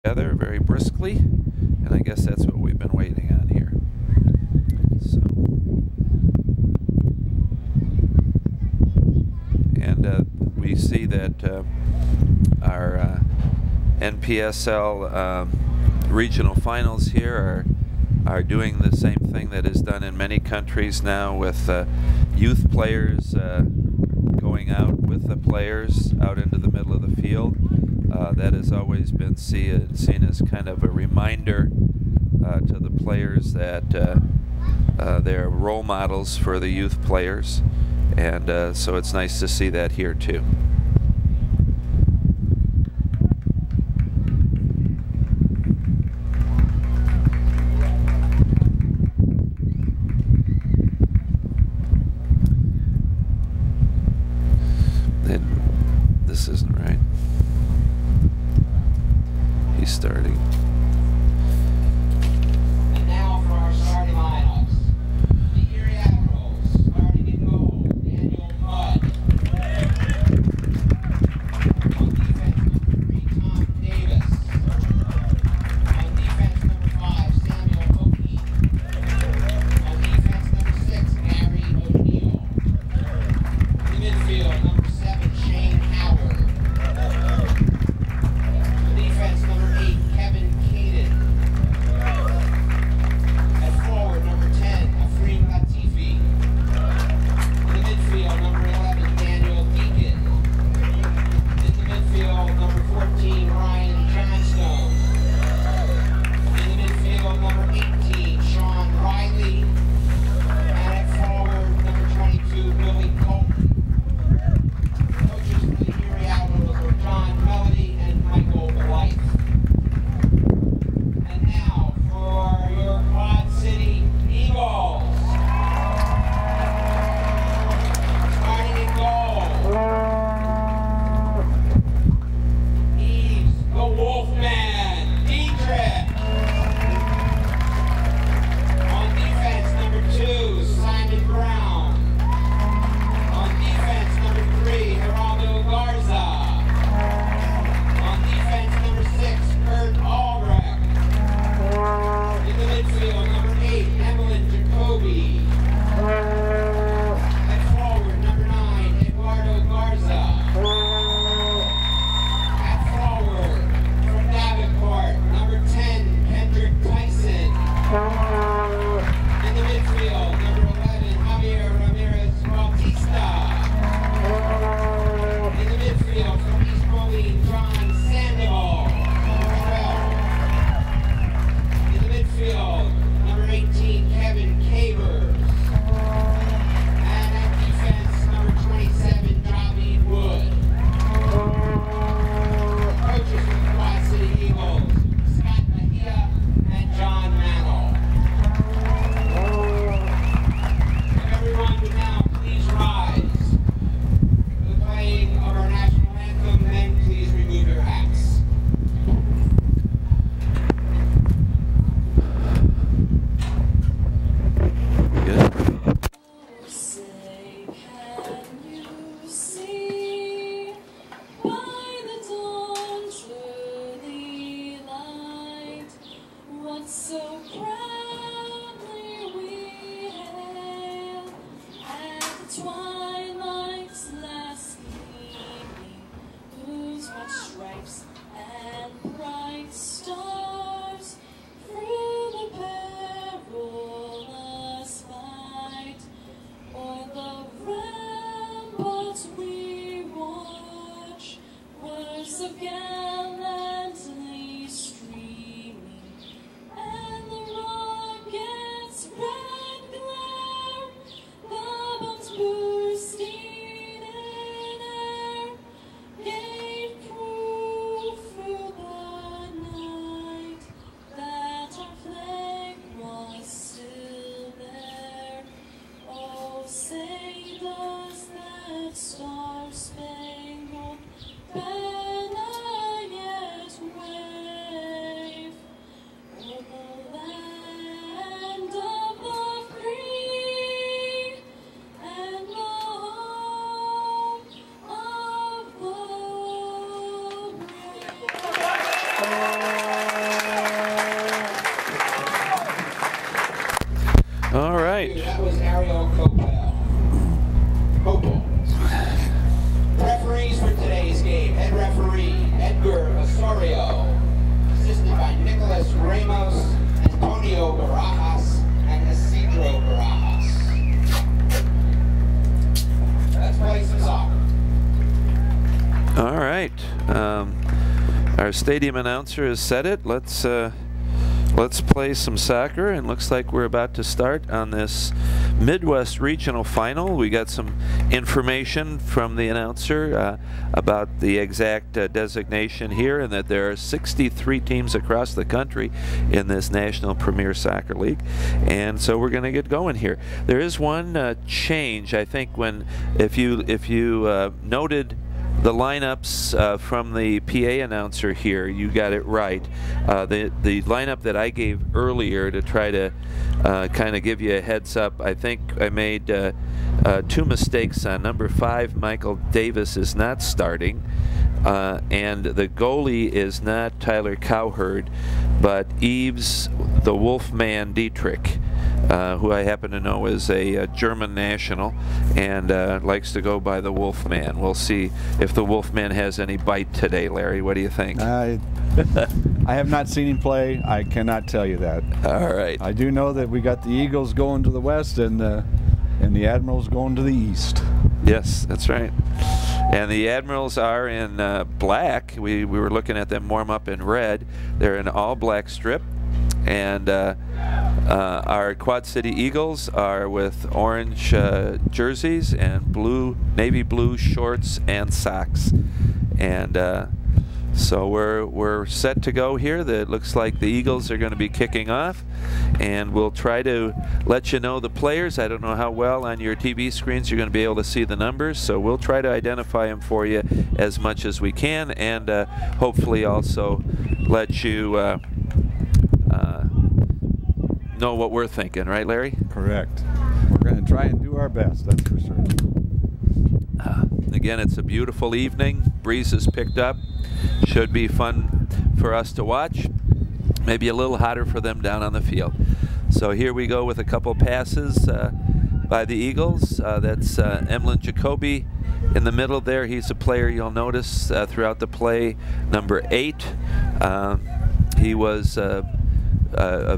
together very briskly, and I guess that's what we've been waiting on here. So, and we see that our NPSL regional finals here are doing the same thing that is done in many countries now, with youth players going out with the players out into the middle of the field. That has always been seen as kind of a reminder to the players that they're role models for the youth players, and so it's nice to see that here too. This isn't right. He's starting. And now for our starting lineups. The Erie Admirals, starting in goal, Daniel Mudd. On defense, number 3, Tom Davis. On defense, number 5, Samuel Oakey. On defense, number 6, Gary O'Neill. In the midfield, number 7, Shane Howard. Defense, number 8, Kevin Caden. At forward, number 10, Afreen Latifi. In the midfield, number 11, Daniel Deacon. In the midfield, number 14, Ryan Johnstone. In the midfield, number 18, Sean Riley. And at forward, number 22, Billy Colton. Coaches for the Erie Admirals are John Melody and Michael Blythe. And now for your Quad City Eagles. Starting in goal. Eves, the Wolfman, Dietrich. On defense, number 2, Simon Brown. On defense, number 3, Geraldo Garza. On defense, number 6, Kurt Albrecht. In the midfield, number 8, Emmeline Jacoby. At forward, number 9, Eduardo Garza. At forward, from Navigator, right. That was Ariel Copel. Referees for today's game. Head referee, Edgar Osorio. Assisted by Nicholas Ramos, Antonio Barajas, and Isidro Barajas. Let's play some soccer. All right. Our stadium announcer has said it. Let's play some soccer, and looks like we're about to start on this Midwest Regional Final. We got some information from the announcer about the exact designation here, and that there are 63 teams across the country in this National Premier Soccer League. And so we're going to get going here. There is one change, I think, if you noted the lineups from the PA announcer here, you got it right. The lineup that I gave earlier to try to kind of give you a heads up, I think I made 2 mistakes on number 5. Michael Davis is not starting, and the goalie is not Tyler Cowherd, but Yves the Wolfman Dietrich, who I happen to know is a German national and likes to go by the Wolfman. We'll see if the Wolfman has any bite today, Larry. What do you think? I have not seen him play. I cannot tell you that. All right. I do know that we got the Eagles going to the west and the Admirals going to the east. Yes, that's right. And the Admirals are in black. We were looking at them warm up in red. They're in all black strip. And our Quad City Eagles are with orange jerseys and navy blue shorts and socks. And so we're set to go here. It looks like the Eagles are going to be kicking off, and we'll try to let you know the players. I don't know how well on your TV screens you're going to be able to see the numbers, so we'll try to identify them for you as much as we can, and hopefully also let you know what we're thinking, right, Larry? Correct. We're going to try and do our best, that's for sure. Again, it's a beautiful evening. Breeze has picked up. Should be fun for us to watch. Maybe a little hotter for them down on the field. So here we go with a couple passes by the Eagles. That's Emlyn Jacoby in the middle there. He's a player you'll notice throughout the play, number 8. He was a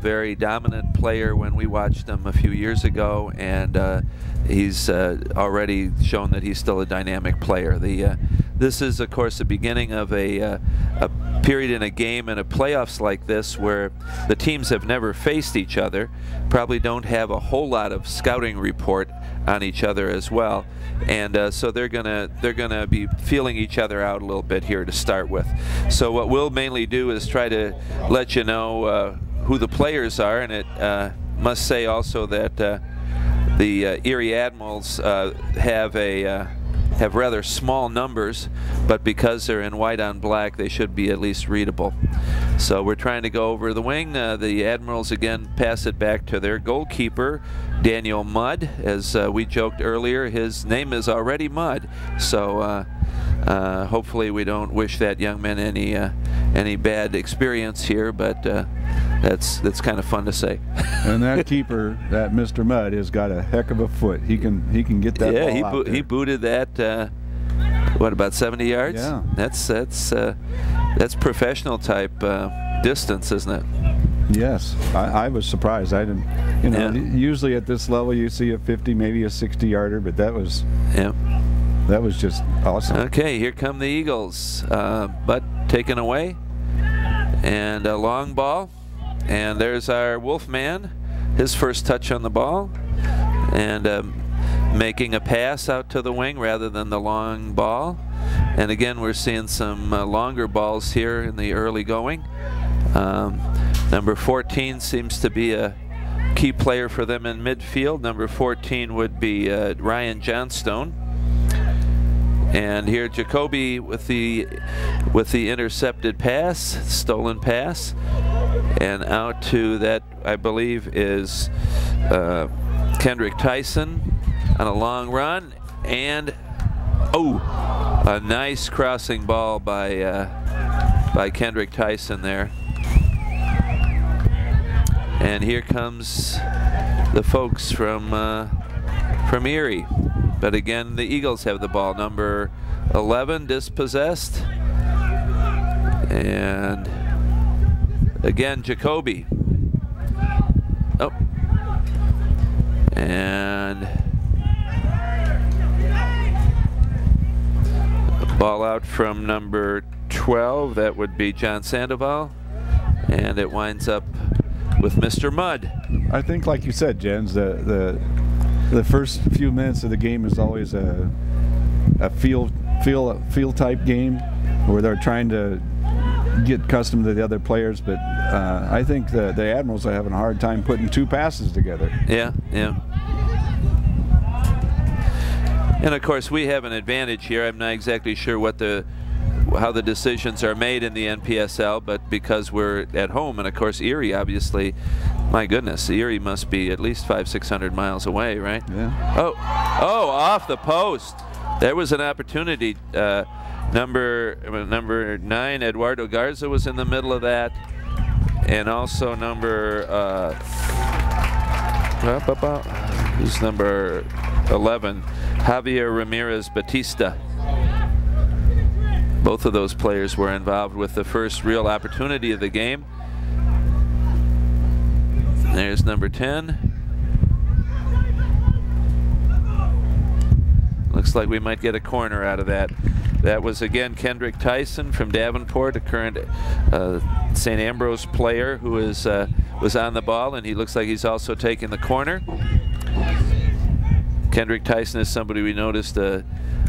very dominant player when we watched him a few years ago, and he's already shown that he's still a dynamic player. This is, of course, the beginning of a period in a game in a playoffs like this where the teams have never faced each other, probably don't have a whole lot of scouting report on each other as well, and so they're gonna be feeling each other out a little bit here to start with. So what we'll mainly do is try to let you know who the players are, and it must say also that the Erie Admirals have rather small numbers, but because they're in white on black, they should be at least readable. So we're trying to go over the wing. The Admirals again pass it back to their goalkeeper, Daniel Mudd. As we joked earlier, his name is already Mudd. So hopefully we don't wish that young man any bad experience here, but that's kind of fun to say. And that keeper, that Mr. Mudd, has got a heck of a foot. He can get that ball out there. He booted that. What, about 70 yards? Yeah. That's professional type distance, isn't it? Yes, I was surprised. I didn't, usually at this level you see a 50, maybe a 60-yarder, but that was just awesome. Okay, here come the Eagles. But taken away, and a long ball, and there's our Wolfman, his first touch on the ball, and making a pass out to the wing rather than the long ball. And again, we're seeing some longer balls here in the early going. Number 14 seems to be a key player for them in midfield. Number 14 would be Ryan Johnstone. And here Jacoby with the intercepted pass, stolen pass, and out to that, I believe, is Kendrick Tyson on a long run, and a nice crossing ball by Kendrick Tyson there. And here comes the folks from Erie. But again, the Eagles have the ball. Number 11 dispossessed. And again, Jacoby. Oh. And ball out from number 12. That would be John Sandoval. And it winds up with Mr. Mudd. I think, like you said, Jens, the first few minutes of the game is always a field type game where they're trying to get accustomed to the other players. But I think the Admirals are having a hard time putting two passes together. Yeah, yeah. And of course, we have an advantage here. I'm not exactly sure how the decisions are made in the NPSL, but because we're at home, and of course Erie, obviously, my goodness, Erie must be at least 500-600 miles away, right? Yeah. Oh, off the post. There was an opportunity. Number 9, Eduardo Garza, was in the middle of that, and also number who's number 11, Javier Ramirez Batista. Both of those players were involved with the first real opportunity of the game. There's number 10. Looks like we might get a corner out of that. That was again Kendrick Tyson from Davenport, a current St. Ambrose player who was on the ball, and he looks like he's also taking the corner. Kendrick Tyson is somebody we noticed,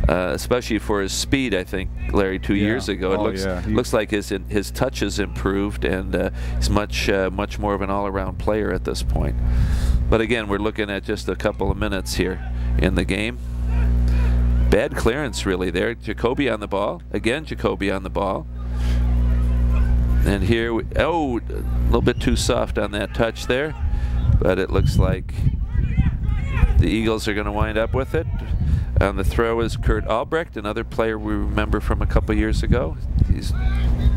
especially for his speed, I think, Larry, 2 years ago. It looks like his touch has improved, and he's much more of an all-around player at this point. But again, we're looking at just a couple of minutes here in the game. Bad clearance really there. Jacoby on the ball. Again, Jacoby on the ball. And here, a little bit too soft on that touch there. But it looks like the Eagles are going to wind up with it. On the throw is Kurt Albrecht, another player we remember from a couple years ago.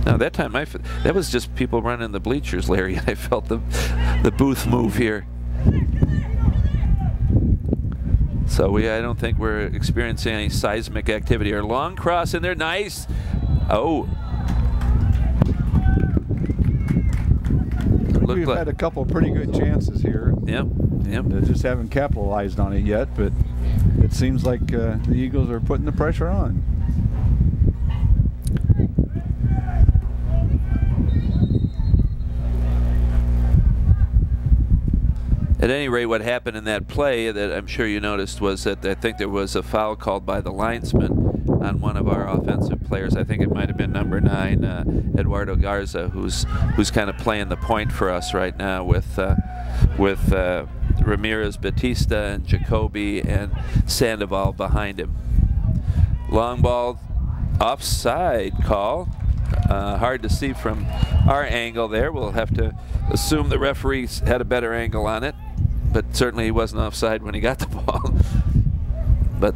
Now that time, that was just people running the bleachers, Larry. I felt the booth move here. So I don't think we're experiencing any seismic activity. Our long cross in there, nice. Oh. We've had a couple pretty good chances here. Yep. They just haven't capitalized on it yet, but it seems like the Eagles are putting the pressure on. At any rate, what happened in that play that I'm sure you noticed was that I think there was a foul called by the linesman on one of our offensive players. I think it might have been number 9, Eduardo Garza, who's kind of playing the point for us right now with Ramirez Batista and Jacoby and Sandoval behind him. Long ball, offside call. Hard to see from our angle there. We'll have to assume the referees had a better angle on it, but certainly he wasn't offside when he got the ball. But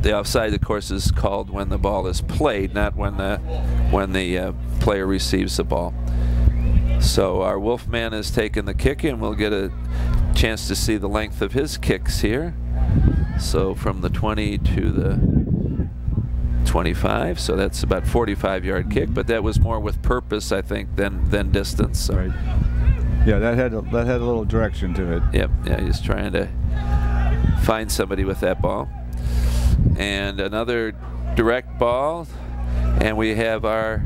the offside, of course, is called when the ball is played, not when the player receives the ball. So our Wolfman has taken the kick, and we'll get a chance to see the length of his kicks here. So from the 20 to the 25, so that's about 45-yard kick, but that was more with purpose, I think, than distance. So. Right. Yeah, that had a little direction to it. Yep. Yeah, he's trying to find somebody with that ball. And another direct ball, and we have our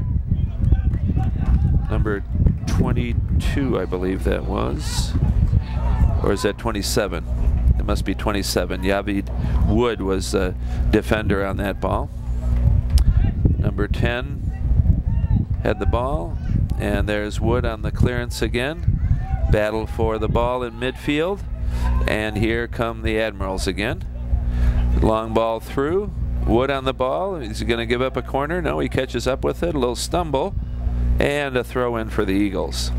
number 22, I believe that was, or is that 27? It must be 27. Yavid Wood was a defender on that ball. Number 10 had the ball, and there's Wood on the clearance again. Battle for the ball in midfield, and here come the Admirals again. Long ball through. Wood on the ball. Is he going to give up a corner? No, he catches up with it. A little stumble, and a throw in for the Eagles.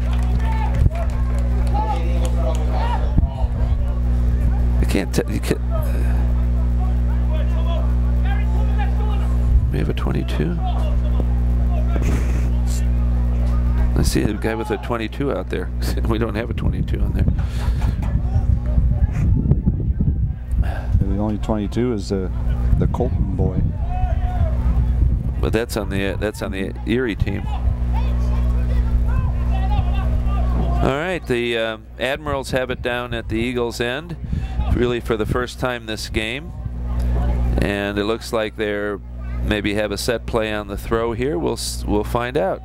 I can't tell. We have a 22. I see a guy with a 22 out there. We don't have a 22 on there. The only 22 is the Colton boy. But that's on the Erie team. All right, the Admirals have it down at the Eagles' end, really for the first time this game, and it looks like they're maybe have a set play on the throw here. We'll find out.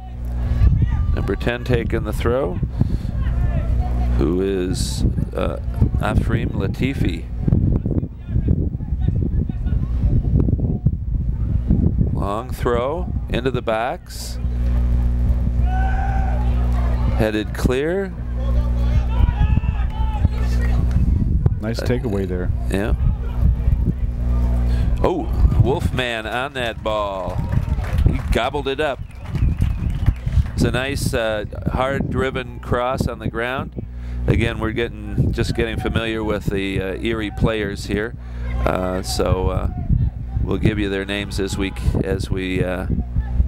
Number 10 taking the throw, who is Afrim Latifi. Long throw into the backs. Headed clear. Nice takeaway there. Yeah. Oh, Wolfman on that ball. He gobbled it up. It's a nice hard-driven cross on the ground. Again, we're just getting familiar with the Erie players here, so we'll give you their names as we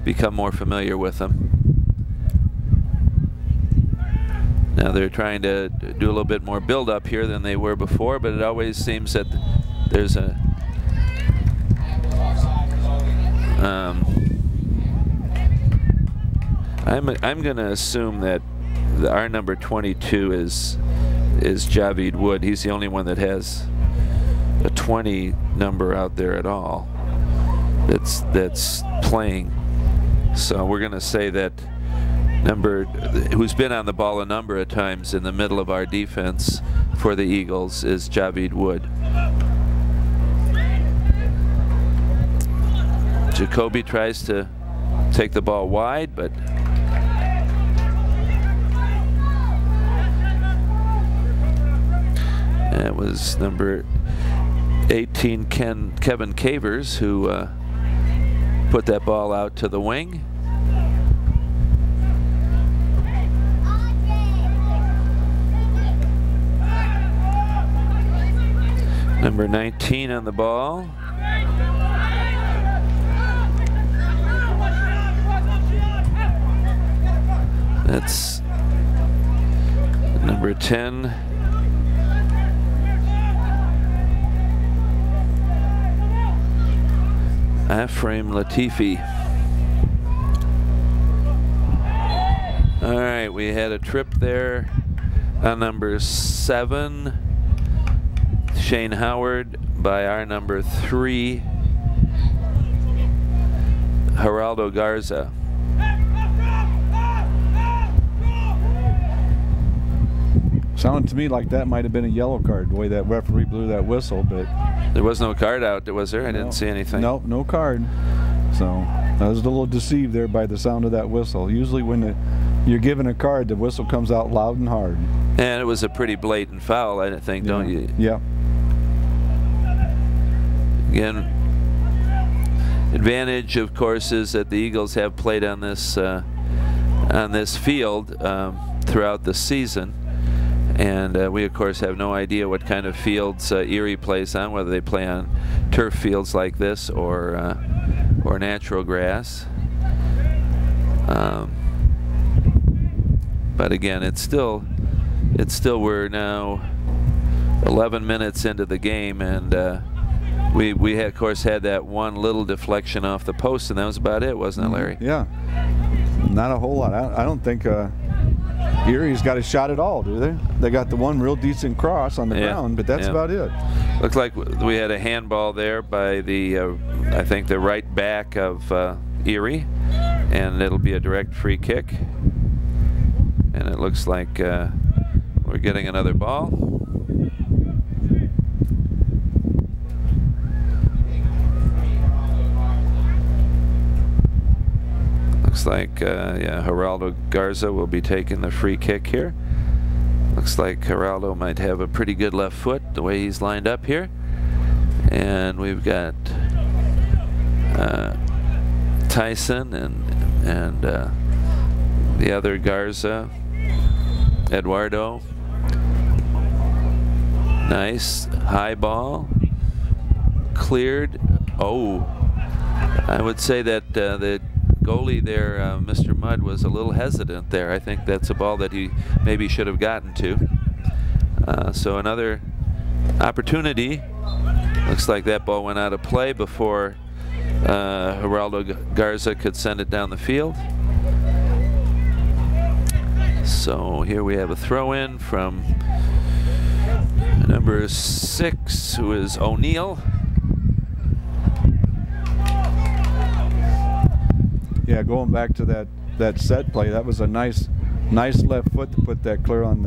become more familiar with them. Now they're trying to do a little bit more build-up here than they were before, but it always seems that there's a I'm going to assume that our number 22 is Javid Wood. He's the only one that has a 20 number out there at all that's playing. So we're going to say that who's been on the ball a number of times in the middle of our defense for the Eagles is Javid Wood. Jacoby tries to take the ball wide, but it was number 18 Kevin Cavers who put that ball out to the wing. Number 19 on the ball. That's number 10. Afrim Latifi. All right, we had a trip there on number 7. Shane Howard by our number 3, Geraldo Garza. Sounded to me like that might have been a yellow card, the way that referee blew that whistle, but there was no card out, was there? I didn't see anything. Nope, no card. So I was a little deceived there by the sound of that whistle. Usually when you're given a card, the whistle comes out loud and hard. And it was a pretty blatant foul, I think, don't you? Yeah. Again, advantage, of course, is that the Eagles have played on this field throughout the season, and we, of course, have no idea what kind of fields Erie plays on, whether they play on turf fields like this or natural grass. But again, it's still we're now 11 minutes into the game, and we had, of course, had that one little deflection off the post, and that was about it, wasn't it, Larry? Yeah, not a whole lot. I don't think Erie's got a shot at all, do they? They got the one real decent cross on the ground, but that's about it. Looks like we had a handball there by the, I think, the right back of Erie, and it'll be a direct free kick. And it looks like we're getting another ball. Looks like, yeah, Geraldo Garza will be taking the free kick here. Looks like Geraldo might have a pretty good left foot, the way he's lined up here. And we've got Tyson and the other Garza, Eduardo. Nice high ball, cleared. Oh, I would say that the goalie there, Mr. Mudd, was a little hesitant there. I think that's a ball that he maybe should have gotten to. So another opportunity. Looks like that ball went out of play before Geraldo Garza could send it down the field. So here we have a throw in from number 6, who is O'Neill. Yeah, going back to that set play, that was a nice left foot to put that clear on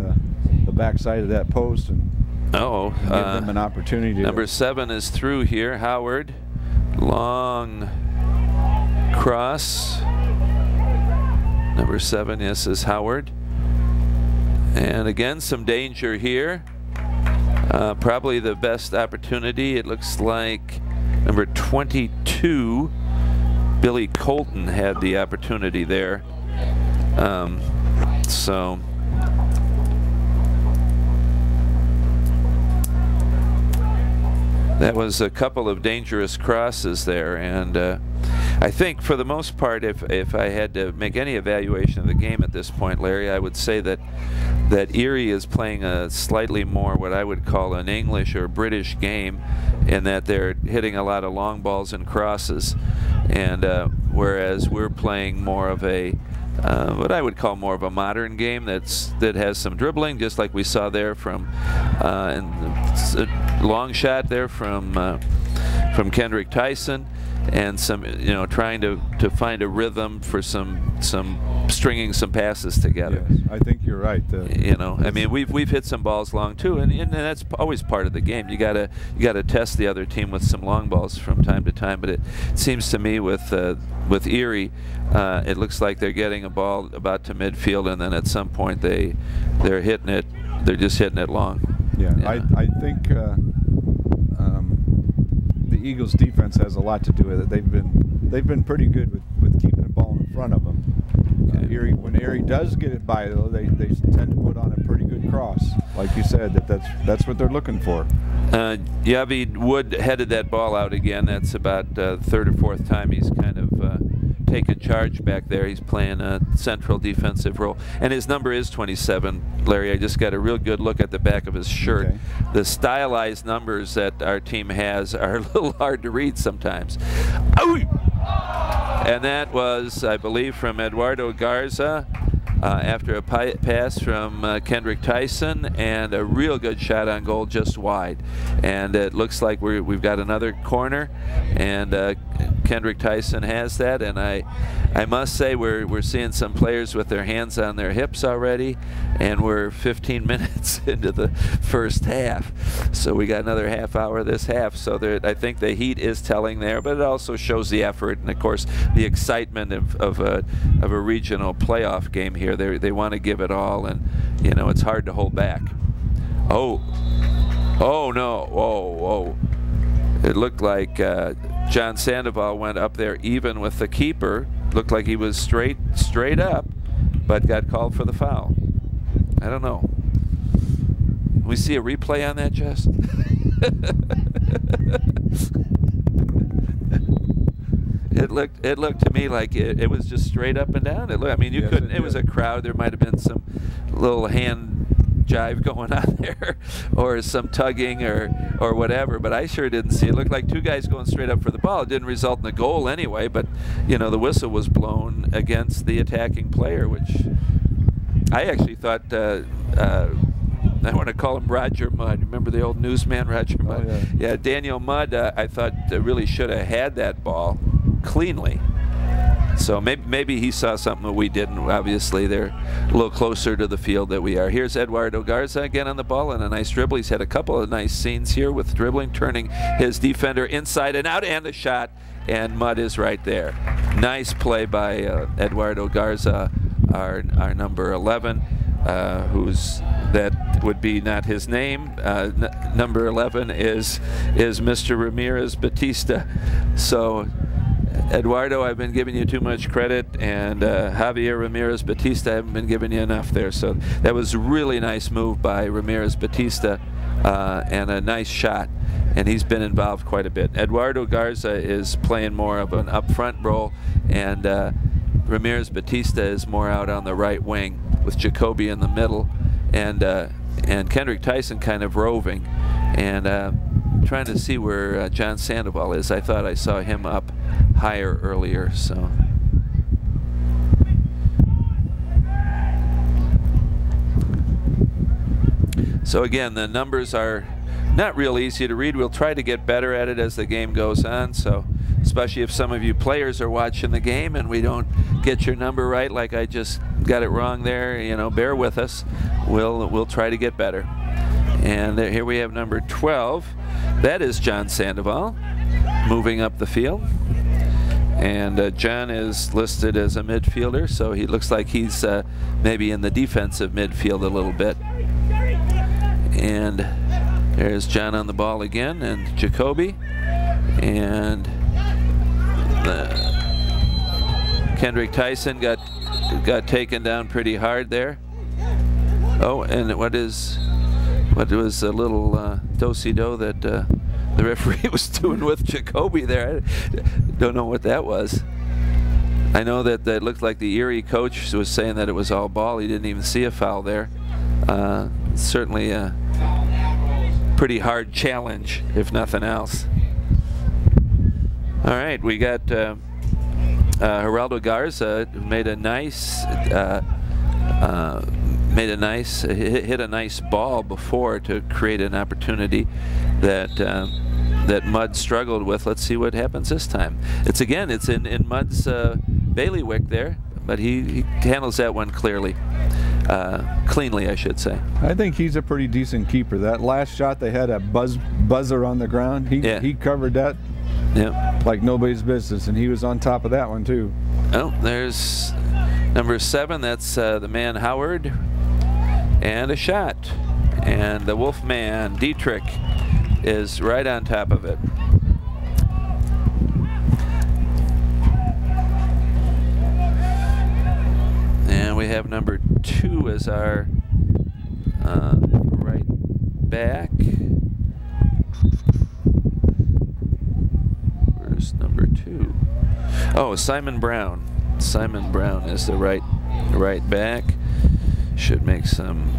the backside of that post and give them an opportunity. Number 7 is through here. Howard, long cross. Number 7, yes, is Howard. And again, some danger here. Probably the best opportunity. It looks like number 22, Billy Colton, had the opportunity there. So that was a couple of dangerous crosses there, and I think for the most part, if I had to make any evaluation of the game at this point, Larry, I would say that Erie is playing a slightly more what I would call an English or British game, in that they're hitting a lot of long balls and crosses, and whereas we're playing more of a what I would call more of a modern game that has some dribbling, just like we saw there from and a long shot there from Kendrick Tyson, and some, you know, trying to find a rhythm for some stringing some passes together. Yes, I think you're right. You know, I mean, we've hit some balls long too, and that's always part of the game. You gotta test the other team with some long balls from time to time. But it seems to me with Erie, it looks like they're getting a ball about to midfield, and then at some point they're hitting it. They're just hitting it long. Yeah, I think the Eagles' defense has a lot to do with it. They've been pretty good with keeping the ball in front of them. When Erie does get it by, though, they tend to put on a pretty good cross. Like you said, that's what they're looking for. Yavi Wood headed that ball out again. That's about third or fourth time he's kind of taken charge back there. He's playing a central defensive role, and his number is 27. Larry, I just got a real good look at the back of his shirt. Okay. The stylized numbers that our team has are a little hard to read sometimes. Oh! And that was, I believe, from Eduardo Garza after a pass from Kendrick Tyson, and a real good shot on goal just wide. And it looks like we've got another corner, and Kendrick Tyson has that. And I must say we're seeing some players with their hands on their hips already, and we're 15 minutes into the first half. So we got another half hour this half. So I think the heat is telling there, but it also shows the effort and, of course, the excitement of a regional playoff game here. They want to give it all, and you know, it's hard to hold back. Oh no! Whoa! It looked like John Sandoval went up there even with the keeper. Looked like he was straight up, but got called for the foul. I don't know. We see a replay on that, Jess? It looked to me like it was just straight up and down. I mean, you couldn't. It was a crowd. There might have been some little hand jive going on there, or some tugging, or whatever. But I sure didn't see it. It looked like two guys going straight up for the ball. It didn't result in a goal anyway. But you know, the whistle was blown against the attacking player, which I actually thought. I want to call him Roger Mudd. Remember the old newsman, Roger Mudd? Oh, yeah, Daniel Mudd, I thought really should have had that ball cleanly. So maybe he saw something that we didn't. Obviously, they're a little closer to the field than we are. Here's Eduardo Garza again on the ball, and a nice dribble. He's had a couple of nice scenes here with dribbling, turning his defender inside and out, and a shot, and Mudd is right there. Nice play by Eduardo Garza, our number 11. That would be not his name. Number 11 is Mr. Ramirez Batista. So Eduardo, I've been giving you too much credit, and Javier Ramirez Batista, I haven't been giving you enough there. So that was a really nice move by Ramirez Batista, and a nice shot, and he's been involved quite a bit. Eduardo Garza is playing more of an up-front role, and Ramirez Batista is more out on the right wing with Jacoby in the middle, and Kendrick Tyson kind of roving. And trying to see where John Sandoval is. I thought I saw him up higher earlier, so. So again, the numbers are not real easy to read. We'll try to get better at it as the game goes on. So especially if some of you players are watching the game and we don't get your number right, like I just got it wrong there, you know, bear with us. We'll try to get better. And here we have number 12. That is John Sandoval moving up the field. And John is listed as a midfielder, so he looks like he's maybe in the defensive midfield a little bit. And there's John on the ball again, and Jacoby. And Kendrick Tyson got taken down pretty hard there. Oh, and what was a little do-si-do that the referee was doing with Jacoby there? I don't know what that was. I know that it looked like the Erie coach was saying that it was all ball. He didn't even see a foul there. Certainly a pretty hard challenge, if nothing else. All right, we got Geraldo Garza made a nice hit a nice ball before to create an opportunity that that Mudd struggled with. Let's see what happens this time. It's in Mudd's bailiwick there, but he handles that one clearly. Cleanly, I should say. I think he's a pretty decent keeper. That last shot, they had a buzzer on the ground. He covered that like nobody's business, and he was on top of that one too. Oh, there's number 7. That's the man Howard, and a shot, and the Wolfman Dietrich is right on top of it. And we have number 2 as our right back. Where's number 2? Oh, Simon Brown. Simon Brown is the right back. Should make some.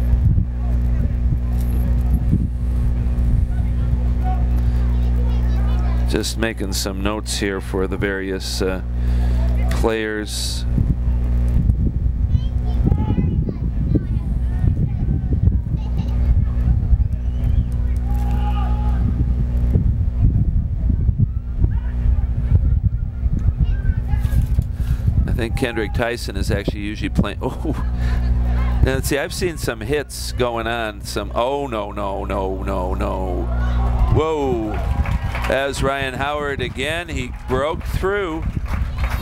Just making some notes here for the various players. I think Kendrick Tyson is actually usually playing. Oh, now see, I've seen some hits going on. Oh no. Whoa. As Ryan Howard again, he broke through.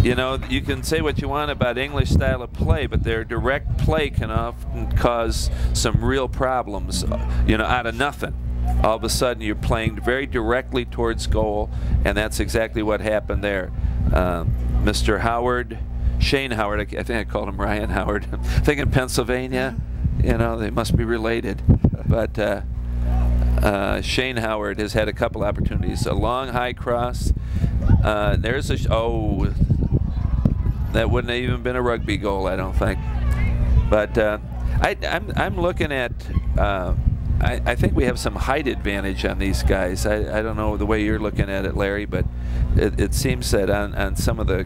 You know, you can say what you want about English style of play, but their direct play can often cause some real problems, you know, out of nothing. All of a sudden you're playing very directly towards goal, and that's exactly what happened there. Mr. Howard, Shane Howard, I think I called him Ryan Howard. I'm thinking Pennsylvania, you know, they must be related. But Shane Howard has had a couple opportunities. A long high cross. There's a that wouldn't have even been a rugby goal, I don't think. But I'm looking at. I think we have some height advantage on these guys. I don't know the way you're looking at it, Larry, but it seems that on some of the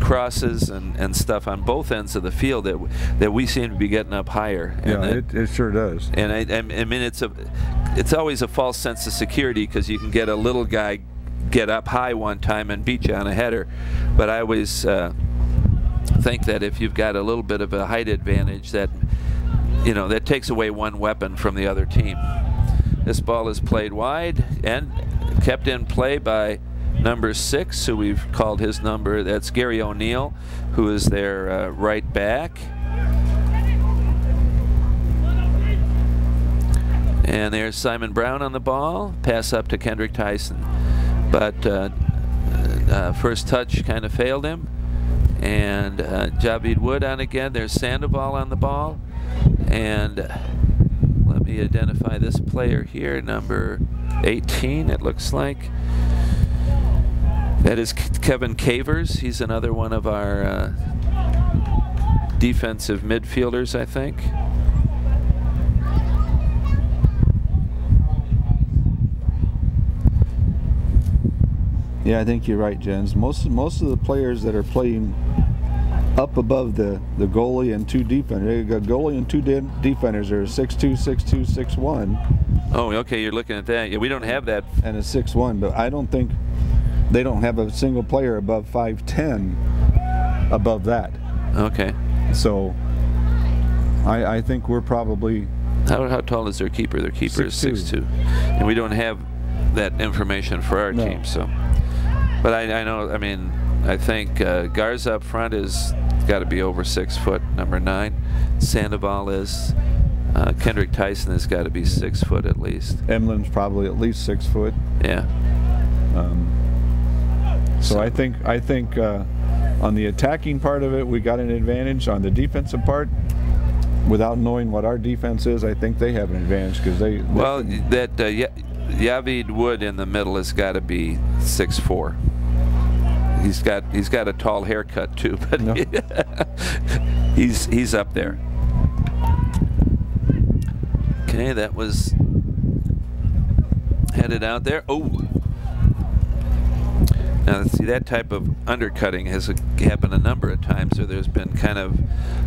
crosses and stuff on both ends of the field that we seem to be getting up higher. Yeah, it sure does. And I mean, it's always a false sense of security because you can get a little guy get up high one time and beat you on a header. But I always think that if you've got a little bit of a height advantage, that you know, that takes away one weapon from the other team. This ball is played wide and kept in play by number 6, who we've called his number. That's Gary O'Neill, who is their right back. And there's Simon Brown on the ball. Pass up to Kendrick Tyson. But first touch kind of failed him. And Javid Wood on again. There's Sandoval on the ball. And let me identify this player here, number 18, it looks like. That is Kevin Cavers. He's another one of our defensive midfielders, I think. Yeah, I think you're right, Jens. Most of the players that are playing up above the goalie and 2 defenders, a goalie and 2 defenders are 6'2", 6'2", 6'1". Oh, okay, you're looking at that. Yeah, we don't have that. And a 6'1", but I don't think they don't have a single player above 5'10" above that. Okay. So I think we're probably. How tall is their keeper? Their keeper is 6'2", and we don't have that information for our team. So, but I know. I mean, I think Garza up front is got to be over 6 foot. Number 9, Sandoval is. Kendrick Tyson has got to be 6 foot at least. Emlin's probably at least 6 foot. Yeah. So I think on the attacking part of it, we got an advantage. On the defensive part, without knowing what our defense is, I think they have an advantage because they. Well, that Yavid Wood in the middle has got to be 6'4". He's got a tall haircut too, but no. he's up there. Okay, that was headed out there. Oh. Now, see, that type of undercutting has happened a number of times where there's been kind of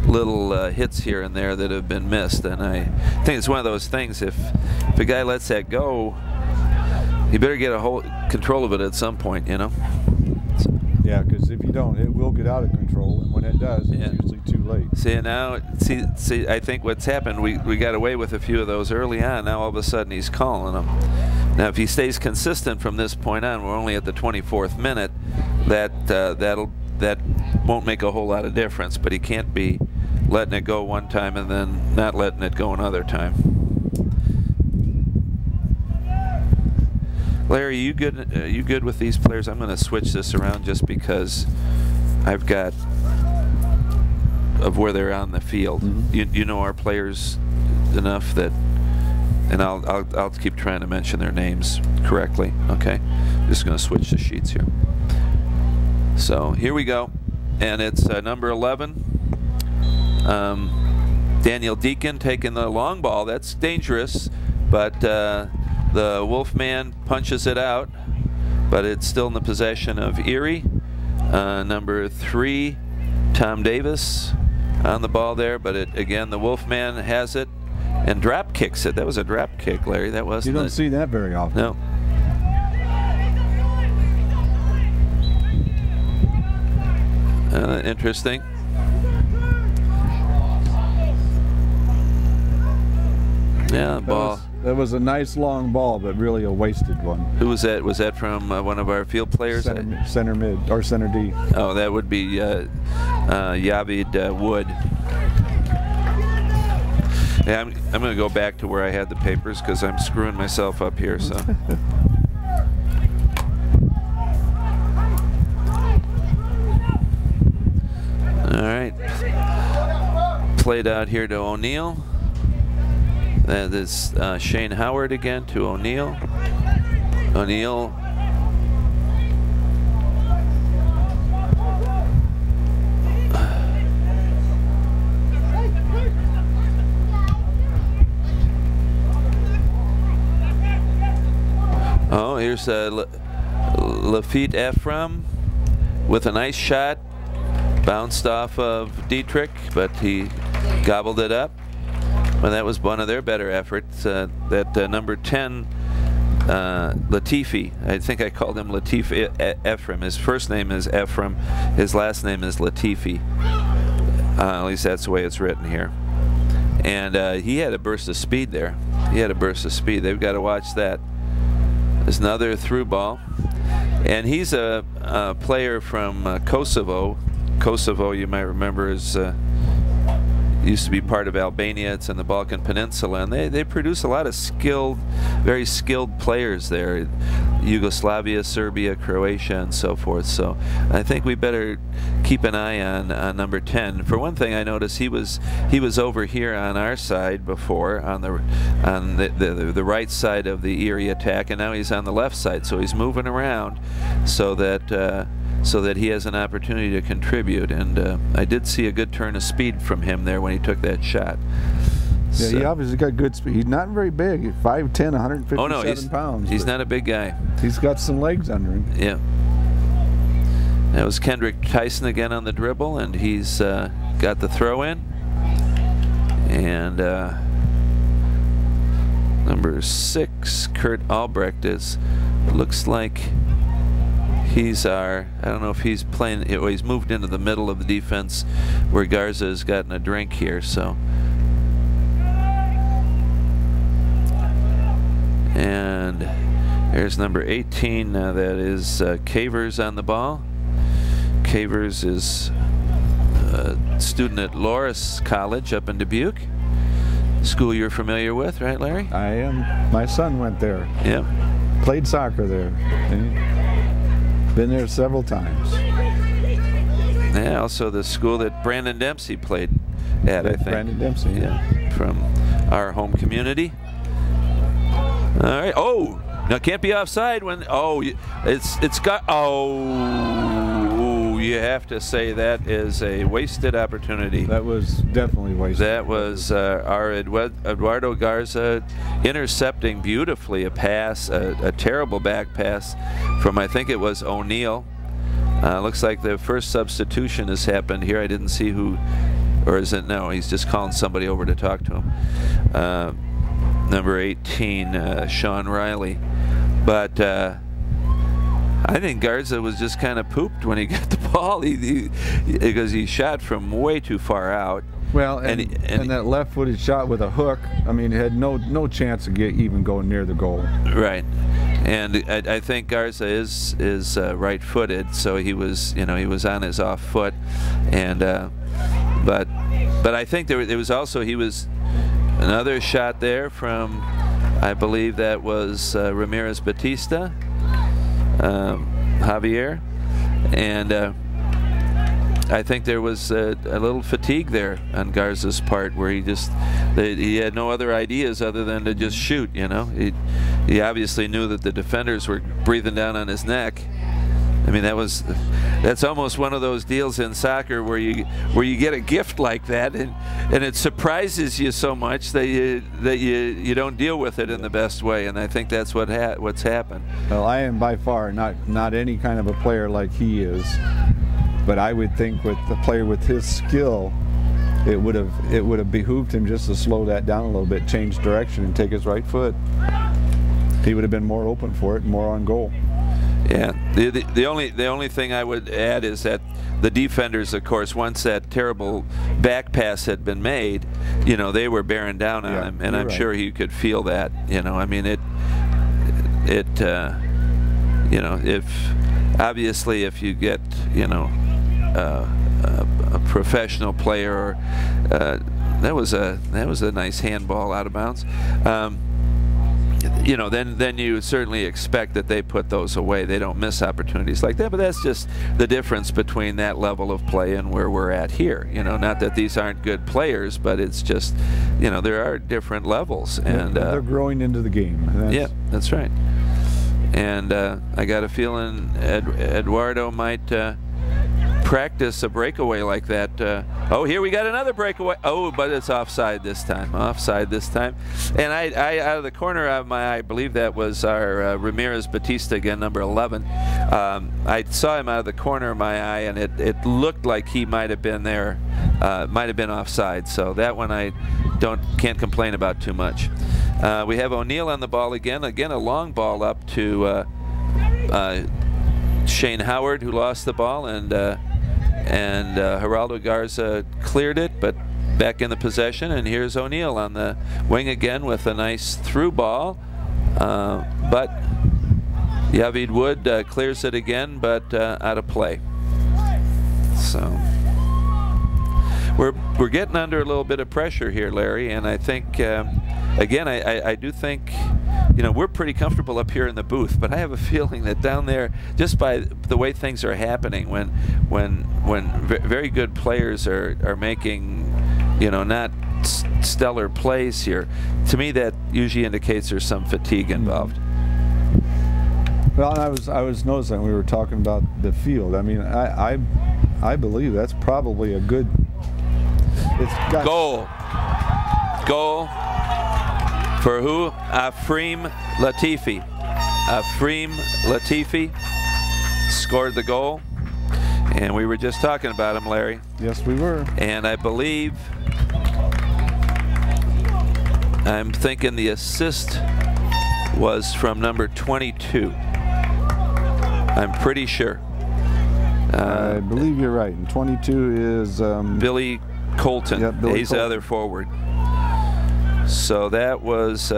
little hits here and there that have been missed. And I think it's one of those things, if a guy lets that go, he better get a whole control of it at some point, you know? So. Yeah, because if you don't, it will get out of control. And when it does, it's usually too late. See, now, see, I think what's happened, we got away with a few of those early on. Now, all of a sudden, he's calling them. Now, if he stays consistent from this point on, we're only at the 24th minute. That won't make a whole lot of difference. But he can't be letting it go one time and then not letting it go another time. Larry, you good with these players? I'm going to switch this around just because I've got of where they're on the field. You know our players enough that. And I'll keep trying to mention their names correctly. Okay, just going to switch the sheets here. So here we go, and it's number 11, Daniel Deacon taking the long ball. That's dangerous, but the Wolfman punches it out, but it's still in the possession of Erie. Number 3, Tom Davis on the ball there, but again the Wolfman has it. And drop kicks it. That was a drop kick, Larry. That wasn't. You don't see that very often. No. Interesting. Yeah, ball. That was a nice long ball, but really a wasted one. Who was that? Was that from one of our field players? Center mid or center D. Oh, that would be Yavid Wood. Yeah, I'm going to go back to where I had the papers because I'm screwing myself up here. So. All right. Played out here to O'Neill. That is Shane Howard again to O'Neill. O'Neill. Oh, here's Lafitte Ephraim with a nice shot. Bounced off of Dietrich, but he gobbled it up. Well, that was one of their better efforts. That number 10, Latifi. I think I called him Latif Ephraim. His first name is Ephraim. His last name is Latifi. At least that's the way it's written here. And he had a burst of speed there. He had a burst of speed. They've got to watch that. There's another through ball. And he's a player from Kosovo. Kosovo, you might remember, is used to be part of Albania. It's in the Balkan Peninsula, and they produce a lot of skilled, very skilled players there. Yugoslavia, Serbia, Croatia, and so forth. So I think we better keep an eye on number 10. For one thing, I noticed he was over here on our side before, on the right side of the Erie attack, and now he's on the left side. So he's moving around so that he has an opportunity to contribute. And I did see a good turn of speed from him there when he took that shot. Yeah, he obviously got good speed. He's not very big. 5'10", 157 pounds. He's not a big guy. He's got some legs under him. Yeah. That was Kendrick Tyson again on the dribble, and he's got the throw in. And number 6, Kurt Albrecht, looks like he's I don't know if he's playing, he's moved into the middle of the defense where Garza has gotten a drink here, so. And there's number 18, that is Cavers on the ball. Cavers is a student at Loris College up in Dubuque. School you're familiar with, right, Larry? I am. My son went there. Yeah. Played soccer there. Been there several times. Yeah, also the school that Brandon Dempsey played at, I think. Brandon Dempsey. Yeah, from our home community. All right. Oh, now can't be offside when. Oh, it's got. Oh, you have to say that is a wasted opportunity. That was definitely wasted. That was our Eduardo Garza intercepting beautifully a pass, a terrible back pass from, I think it was O'Neill. Looks like the first substitution has happened here. I didn't see who, or is it? No, he's just calling somebody over to talk to him. Number 18, Sean Riley. But I think Garza was just kind of pooped when he got the ball, because he shot from way too far out. Well, and that left-footed shot with a hook, I mean, it had no chance of even going near the goal. Right, and I think Garza is right-footed, so he was, he was on his off foot, and but I think there was also another shot there from, I believe that was Ramirez Batista, Javier, and I think there was a little fatigue there on Garza's part, where he had no other ideas other than to just shoot. He obviously knew that the defenders were breathing down on his neck. I mean, that's almost one of those deals in soccer where you get a gift like that, and it surprises you so much that you don't deal with it in the best way, and I think that's what's happened. Well, I am by far not any kind of a player like he is, but I would think with the player with his skill, it would have behooved him just to slow that down a little bit, change direction, and take his right foot. He would have been more open for it, and more on goal. Yeah, the only thing I would add is that the defenders, of course, once that terrible back pass had been made, they were bearing down on him, and I'm sure he could feel that. I mean, if you get a professional player, that was a nice handball out of bounds. Then you certainly expect that they put those away. They don't miss opportunities like that, but that's just the difference between that level of play and where we're at here. Not that these aren't good players, but it's just, there are different levels. And they're growing into the game. Yeah, that's right. And I got a feeling Eduardo might practice a breakaway like that. Oh, here we got another breakaway. Oh, but it's offside this time. Offside this time. And I out of the corner of my eye, I believe that was our Ramirez Batista again, number 11. I saw him out of the corner of my eye, and it looked like he might have been there, might have been offside. So that one I can't complain about too much. We have O'Neill on the ball again. Again, a long ball up to Shane Howard, who lost the ball, and Geraldo Garza cleared it, but back in the possession. And here's O'Neill on the wing again with a nice through ball, but Yavid Wood clears it again, but out of play. So we're getting under a little bit of pressure here, Larry, and I think again I do think we're pretty comfortable up here in the booth, but I have a feeling that down there, just by the way things are happening, when very good players are making not stellar plays here, to me that usually indicates there's some fatigue involved. Well, I was noticing we were talking about the field. I mean, I believe that's probably a good. Goal for who? Afrim Latifi. Afrim Latifi scored the goal. And we were just talking about him, Larry. Yes, we were. And I believe, I'm thinking the assist was from number 22. I'm pretty sure. I believe you're right. And 22 is Billy Colton. Yep, Billy He's Colton. the other forward. So that was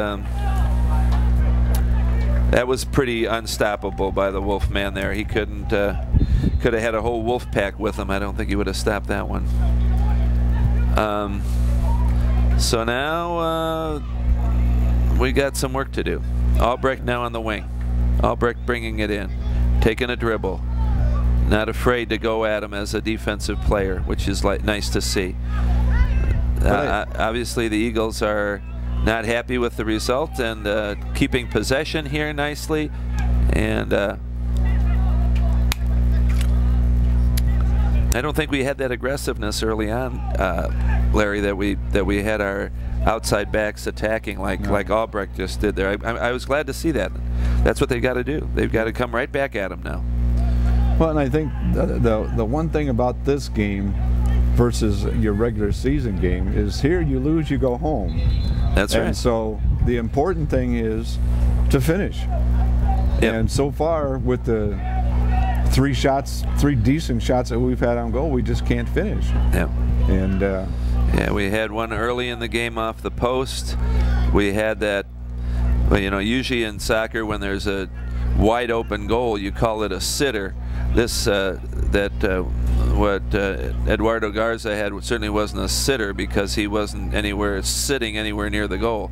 pretty unstoppable by the Wolfman there. He couldn't. Could have had a whole wolf pack with him. I don't think he would have stopped that one. So now we got some work to do. Albrecht now on the wing. Albrecht bringing it in, taking a dribble. Not afraid to go at him as a defensive player, which is nice to see. Obviously, the Eagles are not happy with the result and keeping possession here nicely. And I don't think we had that aggressiveness early on, Larry, that we had our outside backs attacking like Albrecht just did there. I was glad to see that. That's what they've got to do. They've got to come right back at him now. Well, and I think the one thing about this game versus your regular season game is here you lose, you go home. That's right. And so the important thing is to finish. Yep. And so far with the three decent shots that we've had on goal, we just can't finish. Yeah. And yeah, we had one early in the game off the post. We had that. Well, you know, usually in soccer when there's a wide open goal, you call it a sitter. This what Eduardo Garza had certainly wasn't a sitter because he wasn't sitting anywhere near the goal.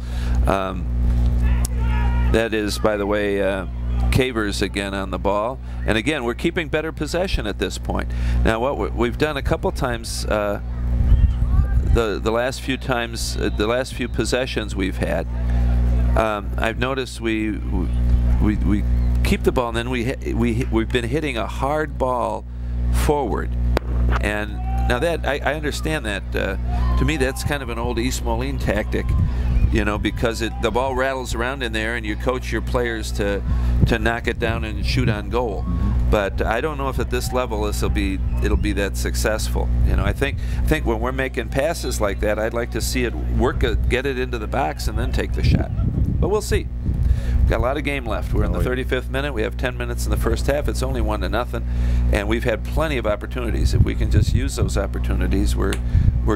That is, by the way, Cavers again on the ball, and again we're keeping better possession at this point. Now what we've done a couple times, the last few times, the last few possessions we've had, I've noticed we keep the ball and then we've been hitting a hard ball forward. And now that I understand that, to me that's kind of an old East Moline tactic, you know, because the ball rattles around in there and you coach your players to knock it down and shoot on goal. But I don't know if at this level it'll be that successful. You know, I think when we're making passes like that, I'd like to see it get it into the box and then take the shot. But we'll see. Got a lot of game left. We're in the 35th minute. We have 10 minutes in the first half. It's only 1-0, and we've had plenty of opportunities. If we can just use those opportunities, we're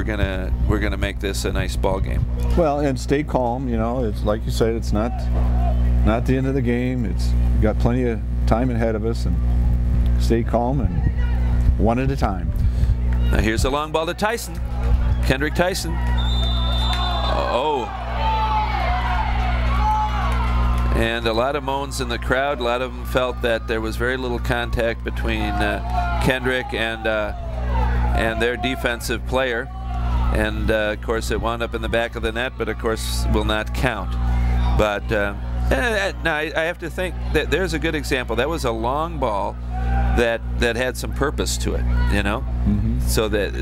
gonna make this a nice ball game. well, and stay calm. You know, it's like you said, it's not the end of the game. It's got plenty of time ahead of us, and stay calm and one at a time. Now here's a long ball to Tyson, Kendrick Tyson. And a lot of moans in the crowd. A lot of them felt that there was very little contact between Kendrick and their defensive player. And of course it wound up in the back of the net, but of course will not count. But now I have to think that there's a good example. That was a long ball that had some purpose to it, you know. So that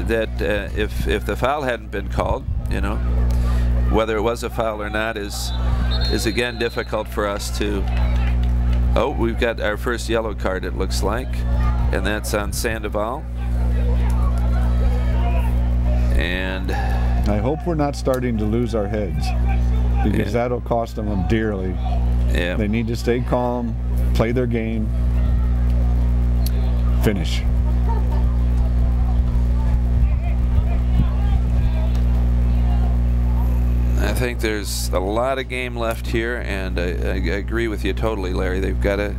if the foul hadn't been called, you know, whether it was a foul or not is again difficult for us to. Oh, we've got our first yellow card, it looks like, and that's on Sandoval. And I hope we're not starting to lose our heads, because that'll cost them dearly. Yeah. They need to stay calm, play their game, finish. I think there's a lot of game left here, and I agree with you totally, Larry. They've got to,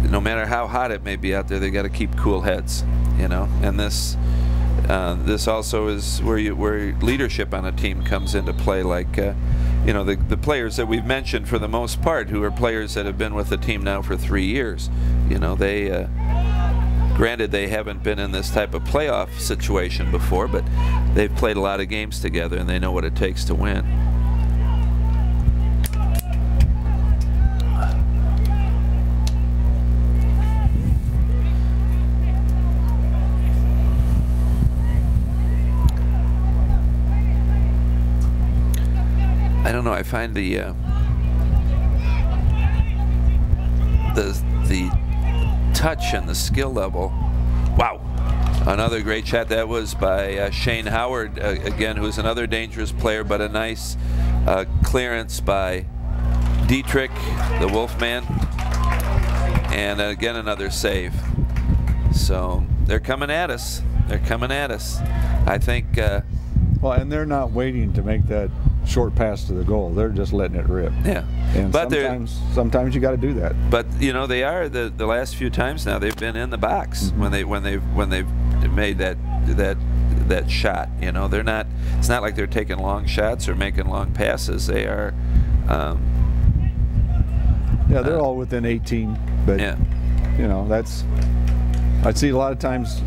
no matter how hot it may be out there, they've got to keep cool heads, you know. And this also is where leadership on a team comes into play. Like, you know, the players that we've mentioned for the most part, who are players that have been with the team now for 3 years. You know, they, granted, they haven't been in this type of playoff situation before, but they've played a lot of games together, and they know what it takes to win. I don't know. I find the touch and the skill level. Wow, Another great shot. That was by Shane Howard, again, who's another dangerous player, but a nice clearance by Dietrich, the Wolfman, and again another save. So they're coming at us. They're coming at us. I think. Well, and they're not waiting to make that short pass to the goal. They're just letting it rip. Yeah. And but sometimes you got to do that. But you know, they are the last few times now they've been in the box when they've made that shot. You know, they're not. It's not like they're taking long shots or making long passes. They are. Yeah, they're all within 18. But yeah. You know, that's. I see a lot of times,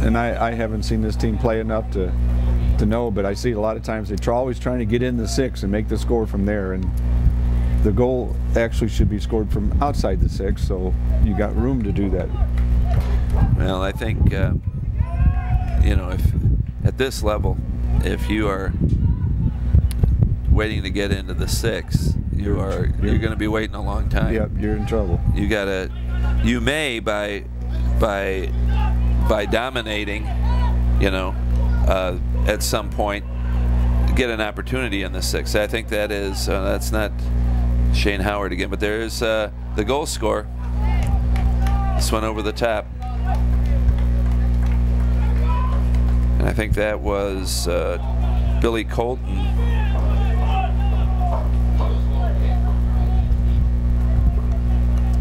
and I haven't seen this team play enough to know, but I see a lot of times they're always trying to get in the 6 and make the score from there, and the goal actually should be scored from outside the 6, so you got room to do that. Well, I think you know, if at this level, if you are waiting to get into the 6, you're going to be waiting a long time. Yep, you're in trouble. You may by dominating, you know, at some point get an opportunity in the 6. I think that is that's not Shane Howard again, but there's the goal scorer. This one over the top, and I think that was Billy Colton.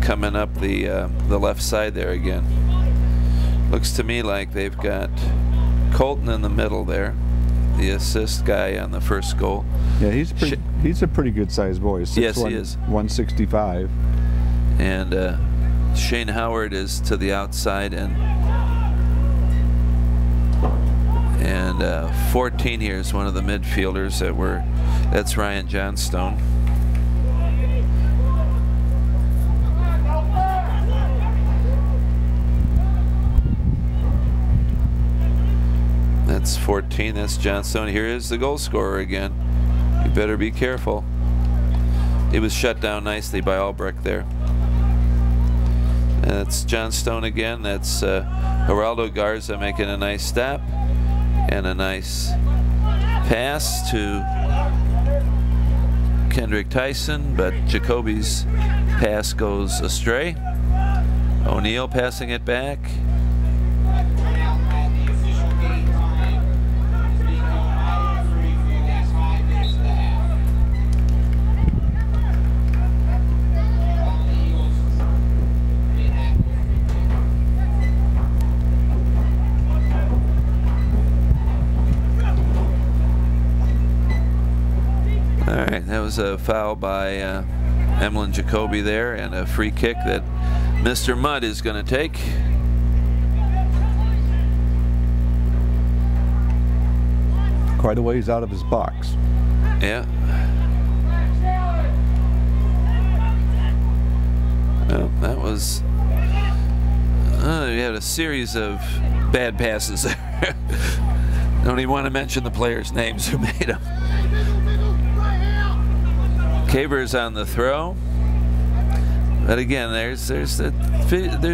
Coming up the left side there again. Looks to me like they've got Colton in the middle there, the assist guy on the first goal. Yeah, he's a pretty good sized boy. Yes, he is. 165. And Shane Howard is to the outside, and 14 here is one of the midfielders that's Ryan Johnstone. That's 14, that's Johnstone. Here is the goal scorer again. You better be careful. He was shut down nicely by Albrecht there. And that's Johnstone again. That's Geraldo Garza making a nice stop and a nice pass to Kendrick Tyson, but Jacoby's pass goes astray. O'Neill passing it back. That was a foul by Emlyn Jacoby there, and a free kick that Mr. Mudd is going to take. Quite a ways out of his box. Yeah. Well, that was... we had a series of bad passes there. Don't even want to mention the players' names who made them. Caber's on the throw, but again, there's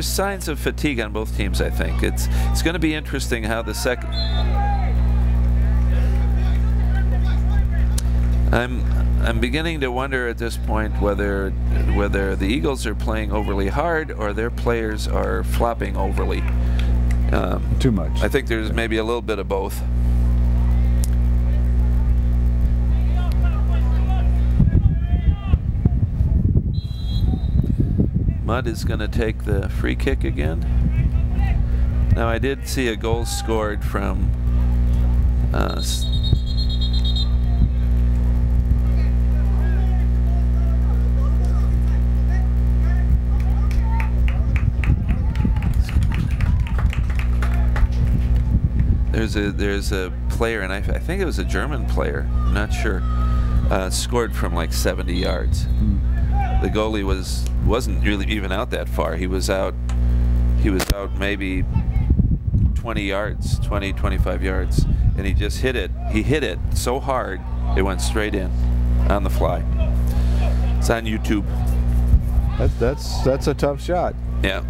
signs of fatigue on both teams. I think it's going to be interesting how the second. I'm beginning to wonder at this point whether the Eagles are playing overly hard or their players are flopping overly. Too much. I think there's maybe a little bit of both. Mudd is going to take the free kick again. Now, I did see a goal scored from there's a player, and I think it was a German player, I'm not sure, scored from like 70 yards. The goalie wasn't really even out that far. He was out maybe 20 yards, 20, 25 yards, and he just hit it. He hit it so hard it went straight in on the fly. It's on YouTube. That's a tough shot. Yeah.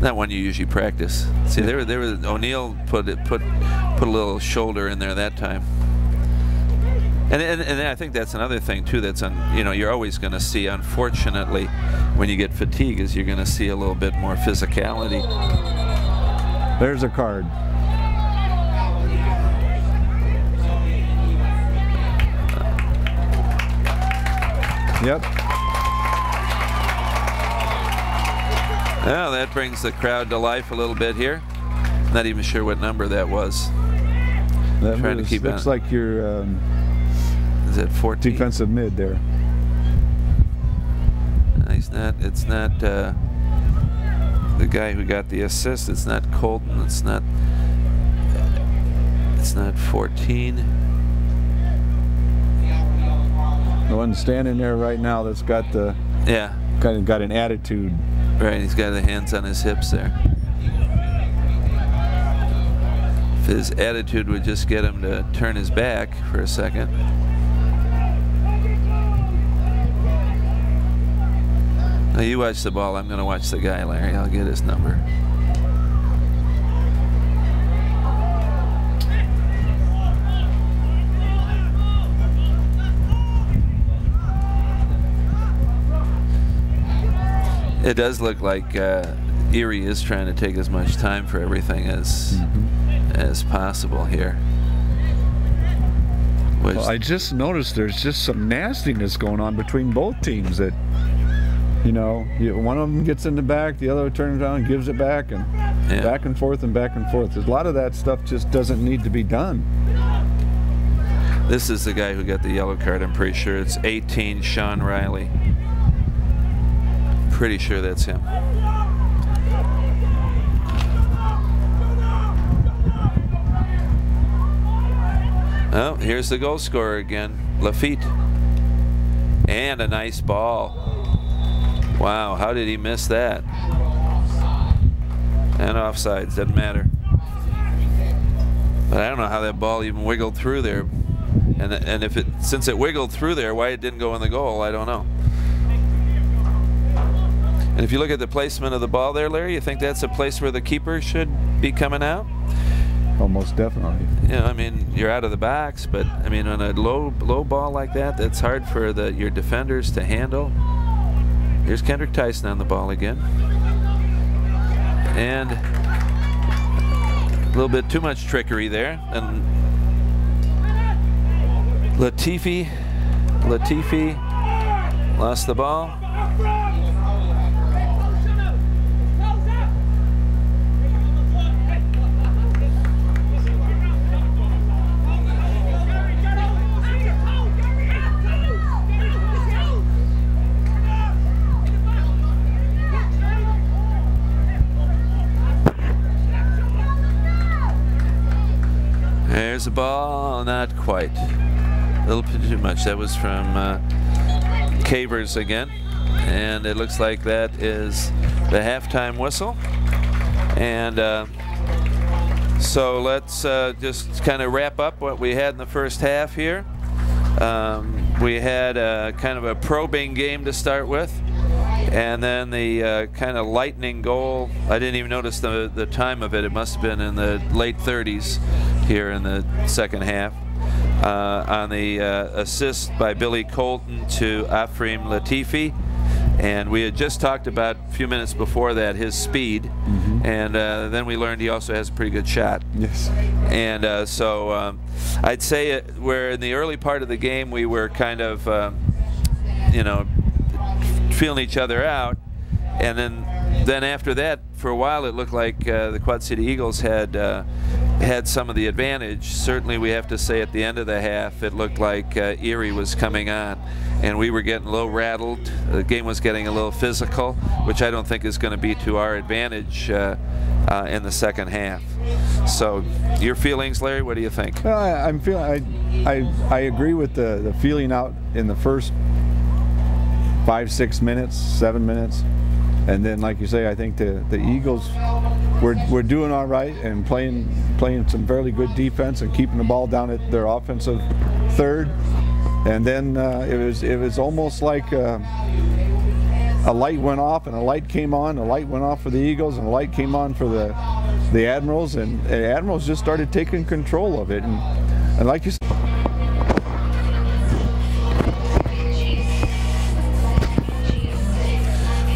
Not one you usually practice. See, there was O'Neill put a little shoulder in there that time. And I think that's another thing too. That's you're always going to see. Unfortunately, when you get fatigue, is you're going to see a little bit more physicality. There's a card. Yep. Well, that brings the crowd to life a little bit here. Not even sure what number that was. That Trying to keep looks like your is it 14? defensive mid there. He's not. It's not the guy who got the assist. It's not Colton. It's not 14. The one standing there right now that's got the kind of got an attitude. Right, he's got the hands on his hips there. If his attitude would just get him to turn his back for a second. Now you watch the ball. I'm going to watch the guy, Larry. I'll get his number. It does look like Erie is trying to take as much time for everything as possible here. Well, I just noticed there's just some nastiness going on between both teams. That one of them gets in the back, the other turns around and gives it back, and back and forth and back and forth. A lot of that stuff just doesn't need to be done. This is the guy who got the yellow card. I'm pretty sure it's 18, Sean Riley. Pretty sure that's him. Oh, here's the goal scorer again, Lafitte. And a nice ball. Wow, how did he miss that? And offsides, doesn't matter. But I don't know how that ball even wiggled through there. And since it wiggled through there, why it didn't go in the goal, I don't know. And if you look at the placement of the ball there, Larry, you think that's a place where the keeper should be coming out? Almost definitely. I mean, you're out of the box, but I mean, on a low ball like that, that's hard for your defenders to handle. Here's Kendrick Tyson on the ball again. And a little bit too much trickery there. And Latifi lost the ball. There's the ball, not quite. A little bit too much. That was from Cavers again. And it looks like that is the halftime whistle. And so let's just kind of wrap up what we had in the first half here. We had kind of a probing game to start with. And then the kind of lightning goal, I didn't even notice the time of it. It must have been in the late 30s here in the second half. On the assist by Billy Colton to Afrim Latifi. And we had just talked about a few minutes before that his speed. And then we learned he also has a pretty good shot. Yes. And so I'd say where in the early part of the game we were kind of, feeling each other out, and then after that, for a while, it looked like the Quad City Eagles had some of the advantage. Certainly, we have to say at the end of the half, it looked like Erie was coming on, and we were getting a little rattled. The game was getting a little physical, which I don't think is going to be to our advantage in the second half. So, your feelings, Larry? What do you think? I'm feeling. I agree with the feeling out in the first 5, 6 minutes, 7 minutes, and then, like you say, I think the Eagles were doing all right and playing some fairly good defense and keeping the ball down at their offensive third, and then it was almost like a a light went off and a light came on. A light went off for the Eagles and a light came on for the Admirals, and the Admirals just started taking control of it. And like you said,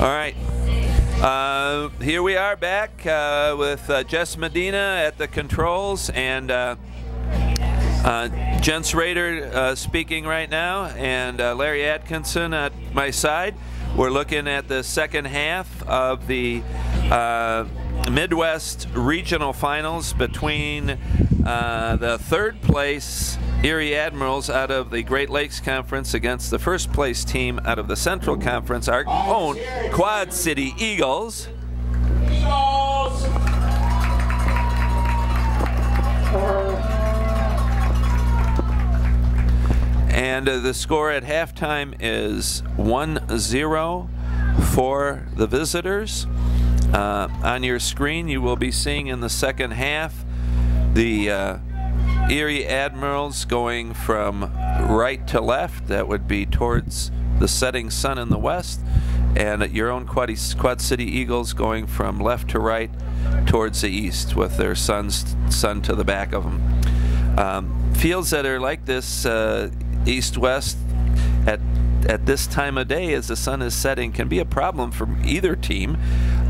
all right. Here we are back with Jess Medina at the controls and Jens Rader speaking right now, and Larry Atkinson at my side. We're looking at the second half of the Midwest Regional Finals between the third place Erie Admirals out of the Great Lakes Conference against the first place team out of the Central Conference, our own Quad City Eagles. And the score at halftime is 1-0 for the visitors. On your screen you will be seeing in the second half the Erie Admirals going from right to left. That would be towards the setting sun in the west, and your own Quad City Eagles going from left to right towards the east with their sun to the back of them. Fields that are like this east-west at this time of day as the sun is setting can be a problem for either team.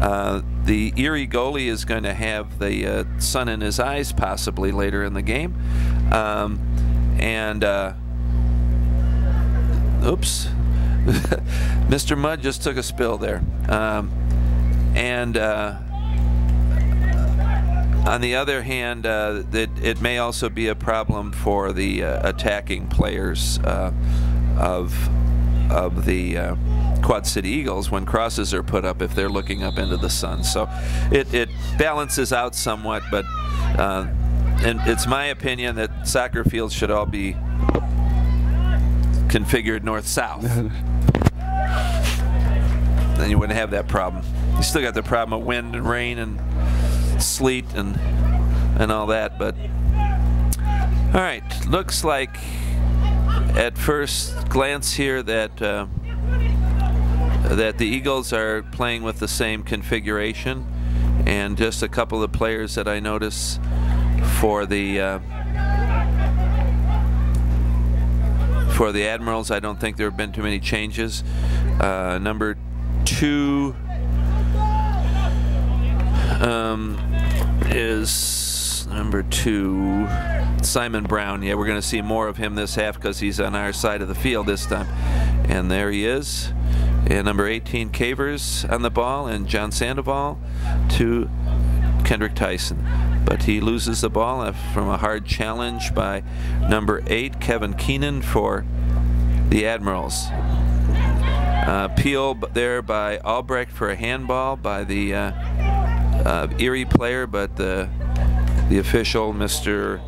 The Erie goalie is going to have the sun in his eyes possibly later in the game. Oops, Mr. Mudd just took a spill there. On the other hand, it may also be a problem for the attacking players of the Quad City Eagles when crosses are put up if they're looking up into the sun. So it balances out somewhat, but and it's my opinion that soccer fields should all be configured north-south. Then you wouldn't have that problem. You still got the problem of wind and rain and sleet and all that, but all right, looks like at first glance here that that the Eagles are playing with the same configuration, and just a couple of players that I notice for the Admirals. I don't think there have been too many changes. Number 2 is number 2, Simon Brown. Yeah, we're going to see more of him this half because he's on our side of the field this time. And there he is. And number 18, Cavers on the ball, and John Sandoval to Kendrick Tyson. But he loses the ball from a hard challenge by number 8, Kevin Keenan for the Admirals. Peel there by Albrecht for a handball by the Erie player, but the official, Mr.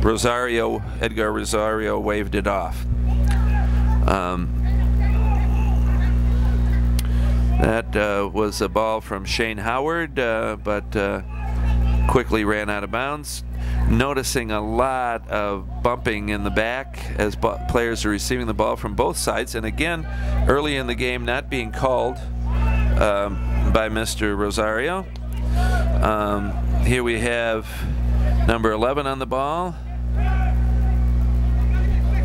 Rosario, Edgar Rosario, waved it off. That was a ball from Shane Howard, but quickly ran out of bounds. Noticing a lot of bumping in the back as players are receiving the ball from both sides, and again early in the game not being called by Mr. Rosario. Here we have number 11 on the ball,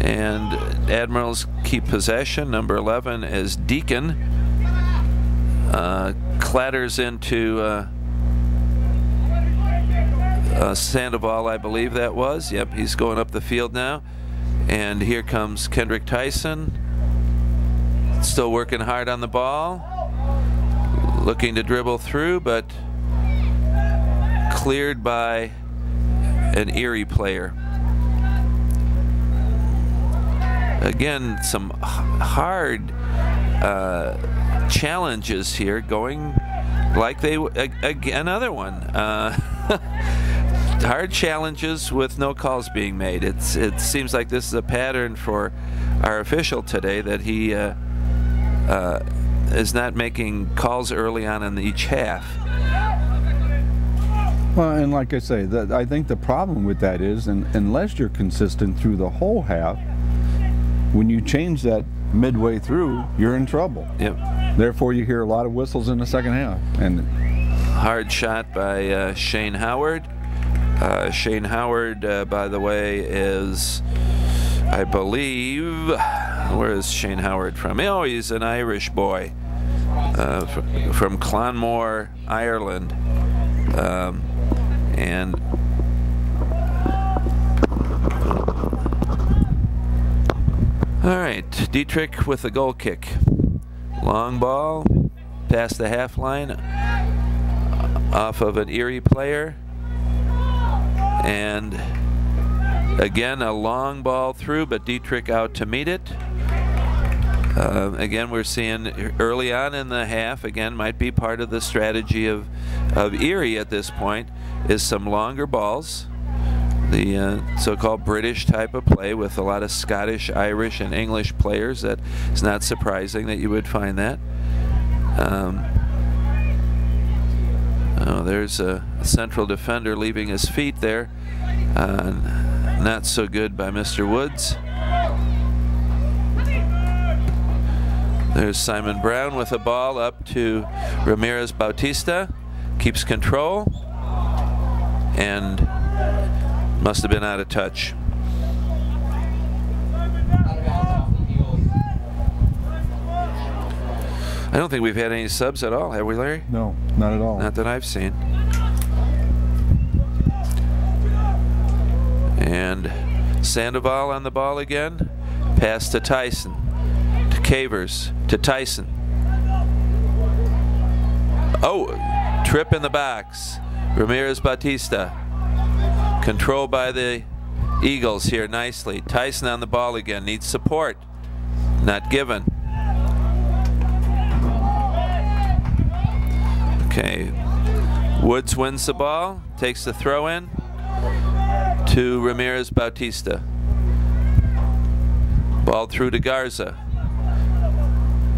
and Admirals keep possession. Number 11 is Deacon. Clatters into Sandoval, I believe that was. Yep, he's going up the field now. And here comes Kendrick Tyson. Still working hard on the ball. Looking to dribble through, but cleared by an Erie player. Again, some hard challenges here, going like they another one. Hard challenges with no calls being made. It seems like this is a pattern for our official today, that he is not making calls early on in each half. Well, and like I say, I think the problem with that is, unless you're consistent through the whole half, when you change that midway through, you're in trouble. Yep. Therefore, you hear a lot of whistles in the second half. And hard shot by Shane Howard. Shane Howard, by the way, is, I believe, where is Shane Howard from? Oh, he's an Irish boy from Clonmore, Ireland. And all right, Dietrich with the goal kick. Long ball, past the half line, off of an Erie player. And again, a long ball through, but Dietrich out to meet it. Again, we're seeing early on in the half, again, might be part of the strategy of Erie at this point, is some longer balls. The so-called British type of play with a lot of Scottish, Irish, and English players. That is not surprising that you would find that. Oh, there's a central defender leaving his feet there. Not so good by Mr. Woods. There's Simon Brown with a ball up to Ramirez Bautista. Keeps control. And must have been out of touch. I don't think we've had any subs at all, have we, Larry? no, not at all. Not that I've seen. And Sandoval on the ball again. Pass to Tyson. To Cavers. To Tyson. Oh, trip in the box. Ramirez Bautista. Controlled by the Eagles here nicely. Tyson on the ball again. Needs support. Not given. Okay. Woods wins the ball. Takes the throw in to Ramirez Bautista. Ball through to Garza.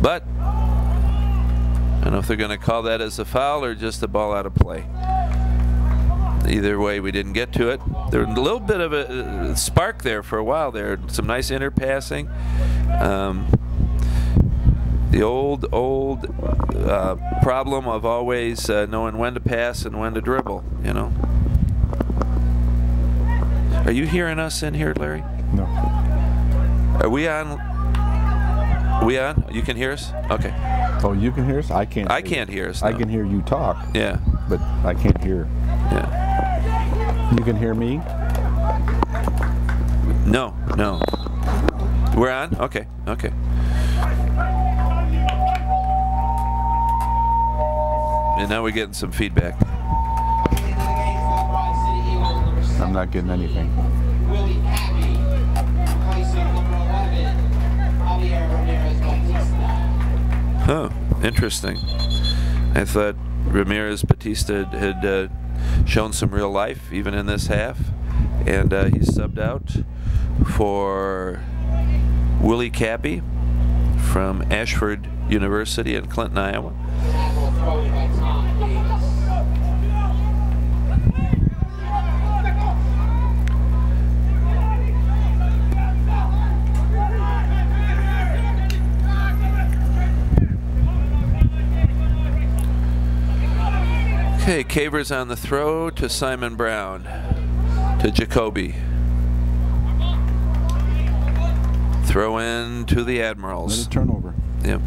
But I don't know if they're going to call that as a foul or just a ball out of play. Either way, we didn't get to it. There was a little bit of a spark there for a while there. Some nice interpassing. The old problem of always knowing when to pass and when to dribble, you know. Are you hearing us in here, Larry? No. Are we on? Are we on? You can hear us? Okay. Oh, you can hear us? I can't. I can't hear us. No. I can hear you talk. Yeah. But I can't hear. Yeah. You can hear me? No, no. We're on? Okay, okay. And now we're getting some feedback. I'm not getting anything. Huh, interesting. I thought Ramirez Bautista had shown some real life even in this half, and he's subbed out for Willie Cappy from Ashford University in Clinton, Iowa. Okay, Cavers on the throw to Simon Brown, to Jacoby. Throw in to the Admirals. Another turnover. Yep.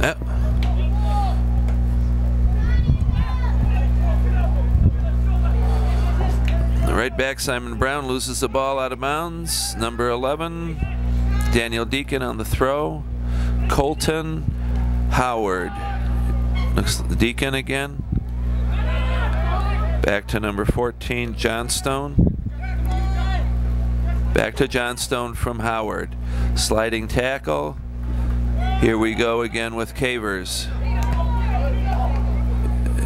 Yep. Right back, Simon Brown loses the ball out of bounds. Number 11, Daniel Deacon on the throw. Colton Howard. Looks like Deacon again. Back to number 14, Johnstone. Back to Johnstone from Howard. Sliding tackle. Here we go again with Cavers.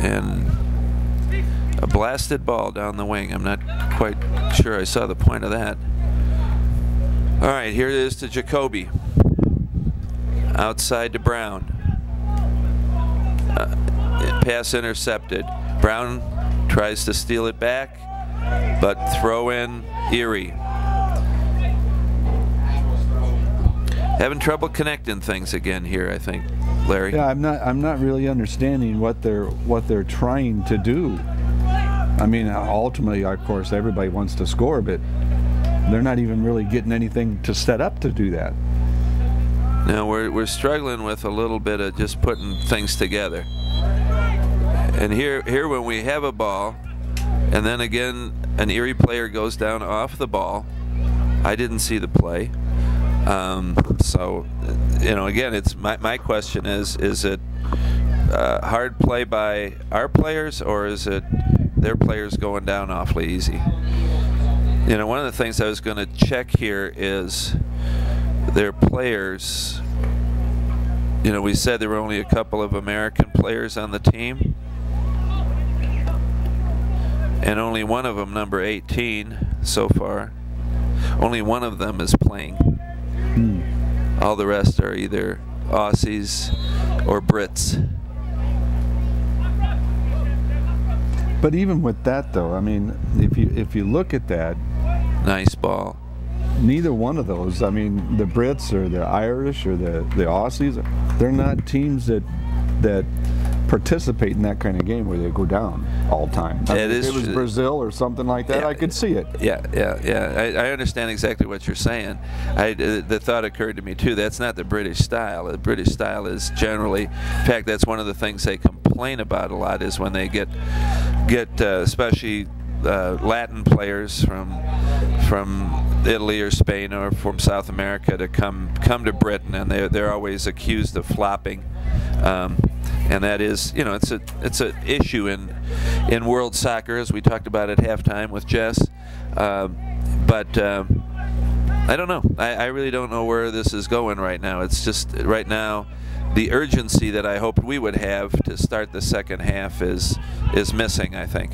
And a blasted ball down the wing. I'm not quite sure I saw the point of that. All right, here it is to Jacoby. Outside to Brown. Pass intercepted. Brown tries to steal it back, but throw in Erie. Having trouble connecting things again here, I think, Larry. Yeah, I'm not really understanding what they're trying to do. I mean, ultimately, of course, everybody wants to score, but they're not even really getting anything to set up to do that. Now we're struggling with a little bit of just putting things together. And here when we have a ball, and then again an Erie player goes down off the ball. I didn't see the play. So, you know, again, it's my question is it hard play by our players, or is it their players going down awfully easy? You know, one of the things I was going to check here is their players. You know, we said there were only a couple of American players on the team, and only one of them, number 18 so far, only one of them is playing. All the rest are either Aussies or Brits. But even with that, though, I mean, if you look at that, nice ball. Neither one of those, I mean, the Brits or the Irish or the Aussies, they're not teams that participate in that kind of game where they go down all the time. I mean, if it was Brazil or something like that, yeah, I could see it. Yeah. I understand exactly what you're saying. The thought occurred to me too. That's not the British style. The British style is generally, in fact, that's one of the things they complain about a lot, is when they get especially Latin players from Italy or Spain or from South America to come to Britain, and they're always accused of flopping. And that is, you know, it's an issue in world soccer, as we talked about at halftime with Jess. But I don't know. I really don't know where this is going right now. It's just right now the urgency that I hoped we would have to start the second half is missing, I think.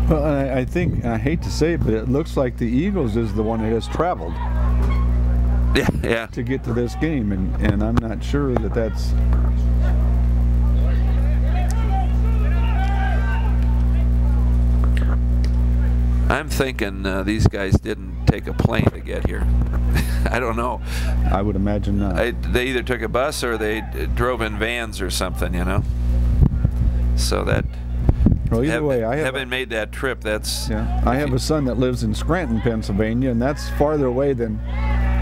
Well, I think, I hate to say it, but it looks like the Eagles is the one that has traveled. Yeah. To get to this game, and I'm not sure that that's. I'm thinking these guys didn't take a plane to get here. I don't know. I would imagine not. They either took a bus or they drove in vans or something, you know. So that. Well, either way, having made that trip, that's. Yeah. I have a son that lives in Scranton, Pennsylvania, and that's farther away than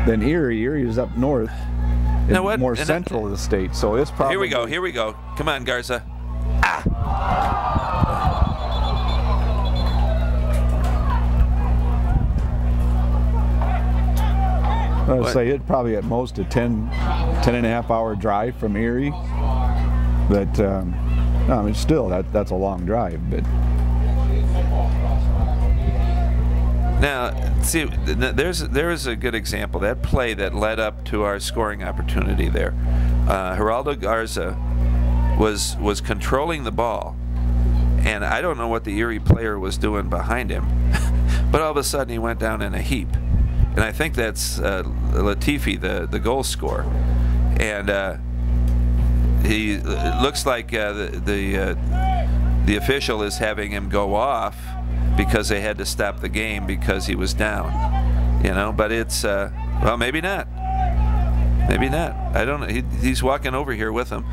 Erie. Erie is up north, more central of the state. So it's probably. Here we go. Come on, Garza. I would say it probably at most a 10 and a half hour drive from Erie. But I mean, still that's a long drive. But now, see, there's a good example. That play that led up to our scoring opportunity there. Geraldo Garza was controlling the ball, and I don't know what the Erie player was doing behind him, but all of a sudden he went down in a heap. And I think that's Latifi, the goal scorer. And he looks like the official is having him go off because they had to stop the game because he was down. You know, but it's, well, maybe not. Maybe not. I don't know. He's walking over here with him.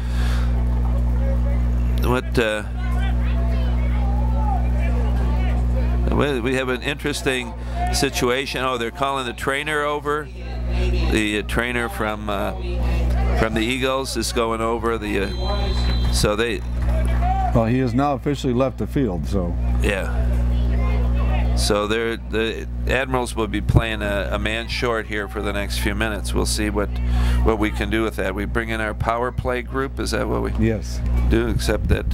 We have an interesting situation. Oh, they're calling the trainer over. The trainer from the Eagles is going over. So they. Well, he has now officially left the field. So. Yeah. So the Admirals will be playing a man short here for the next few minutes. We'll see what we can do with that. We bring in our power play group. Is that what we? Yes. Do, except that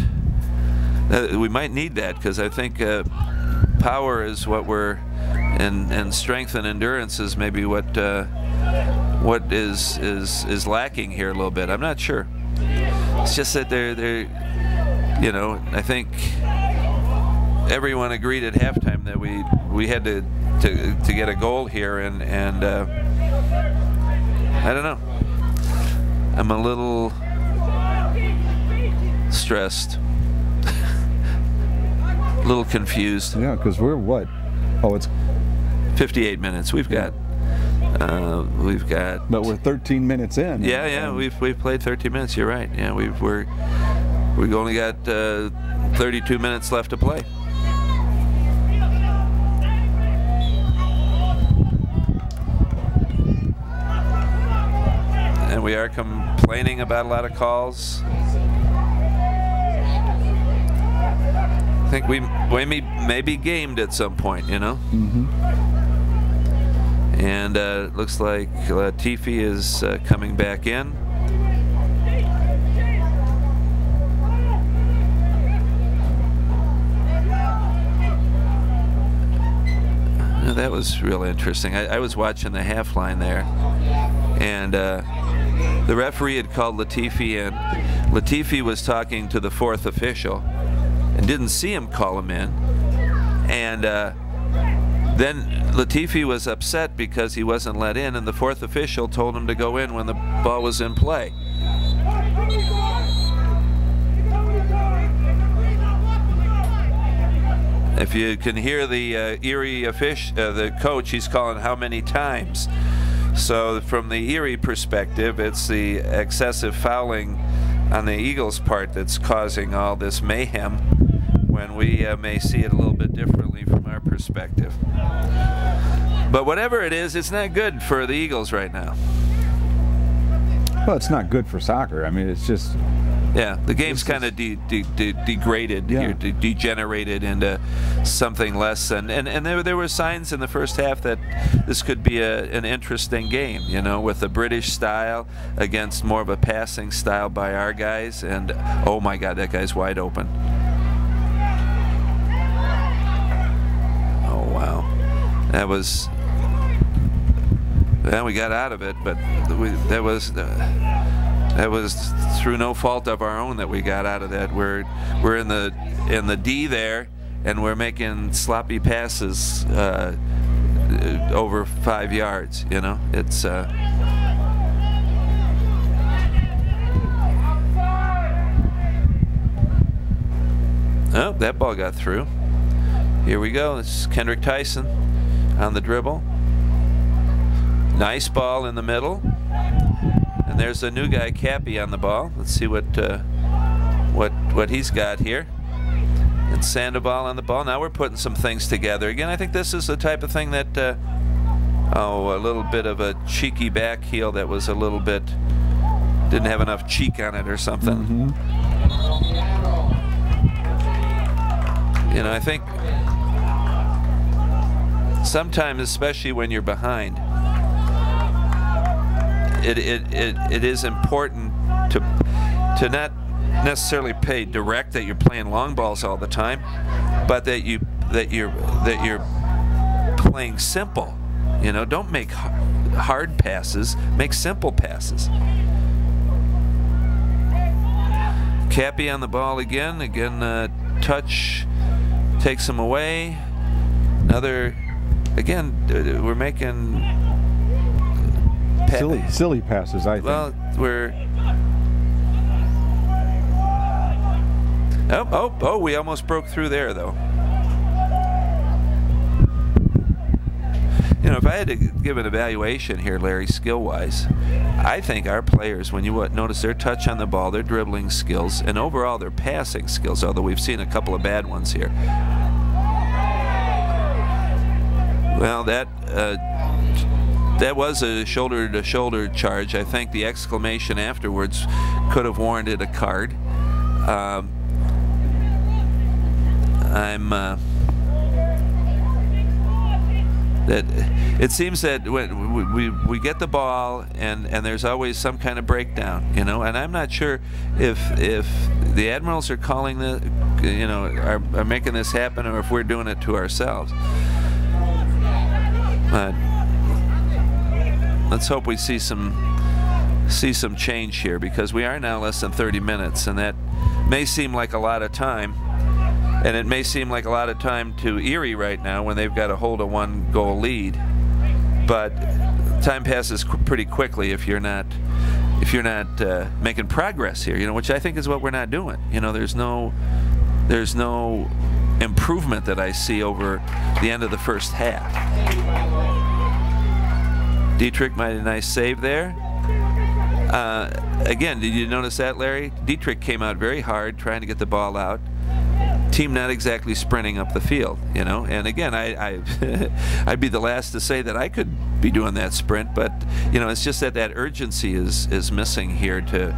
we might need that, because I think. Power is what we're, and strength and endurance is maybe what is lacking here a little bit. I'm not sure. It's just that they're you know, I think everyone agreed at halftime that we had to get a goal here, and I don't know. I'm a little. stressed, a little confused. Yeah, because we're what? Oh, it's 58 minutes. We've got. But we're 13 minutes in. Yeah. We've played 13 minutes. You're right. Yeah, we've only got 32 minutes left to play. And we are complaining about a lot of calls. I think we may be gamed at some point, you know. And it looks like Latifi is coming back in. That was real interesting. I was watching the half line there, and the referee had called Latifi in. Latifi was talking to the fourth official and didn't see him call him in. And then Latifi was upset because he wasn't let in, and the fourth official told him to go in when the ball was in play. If you can hear the Erie the coach, he's calling how many times. So from the Erie perspective, it's the excessive fouling on the Eagles' part that's causing all this mayhem, when we may see it a little bit differently from our perspective. But whatever it is, it's not good for the Eagles right now. Well, it's not good for soccer. I mean, it's just... Yeah, the game's kind of degraded, degenerated into something less. And there were signs in the first half that this could be an interesting game, you know, with the British style against more of a passing style by our guys. And, oh my God, that guy's wide open. Oh, wow. That was... Well, we got out of it, but that was through no fault of our own that we got out of that. We're in the D there, and we're making sloppy passes over 5 yards. You know, it's oh, that ball got through. Here we go. This is Kendrick Tyson on the dribble. Nice ball in the middle. And there's a new guy, Cappy, on the ball. Let's see what he's got here. And Sandoval on the ball. Now we're putting some things together. Again, I think this is the type of thing that, a little bit of a cheeky back heel that was a little bit, didn't have enough cheek on it or something. You know, I think sometimes, especially when you're behind, it is important to not necessarily play direct, that you're playing long balls all the time, but that you're playing simple. You know, don't make hard passes, make simple passes. Cappy on the ball again. Touch takes him away. Another, again, we're making silly passes, I think. Well, we're oh, we almost broke through there, though. You know, if I had to give an evaluation here, Larry, skill-wise, I think our players, when you notice their touch on the ball, their dribbling skills, and overall their passing skills, although we've seen a couple of bad ones here. Well, that was a shoulder-to-shoulder charge. I think the exclamation afterwards could have warranted a card. That it seems that when we get the ball and there's always some kind of breakdown, you know, and I'm not sure if the Admirals are calling the, you know, are making this happen, or if we're doing it to ourselves. But let's hope we see some change here, because we are now less than 30 minutes, and that may seem like a lot of time. And it may seem like a lot of time to Erie right now when they've got to hold a 1-goal lead. But time passes pretty quickly if you're not making progress here, you know, which I think is what we're not doing. You know, there's no improvement that I see over the end of the first half. Dietrich made a nice save there. Again, did you notice that, Larry? Dietrich came out very hard trying to get the ball out. Team not exactly sprinting up the field, you know. And again, I'd be the last to say that I could be doing that sprint, but you know, it's just that urgency is missing here to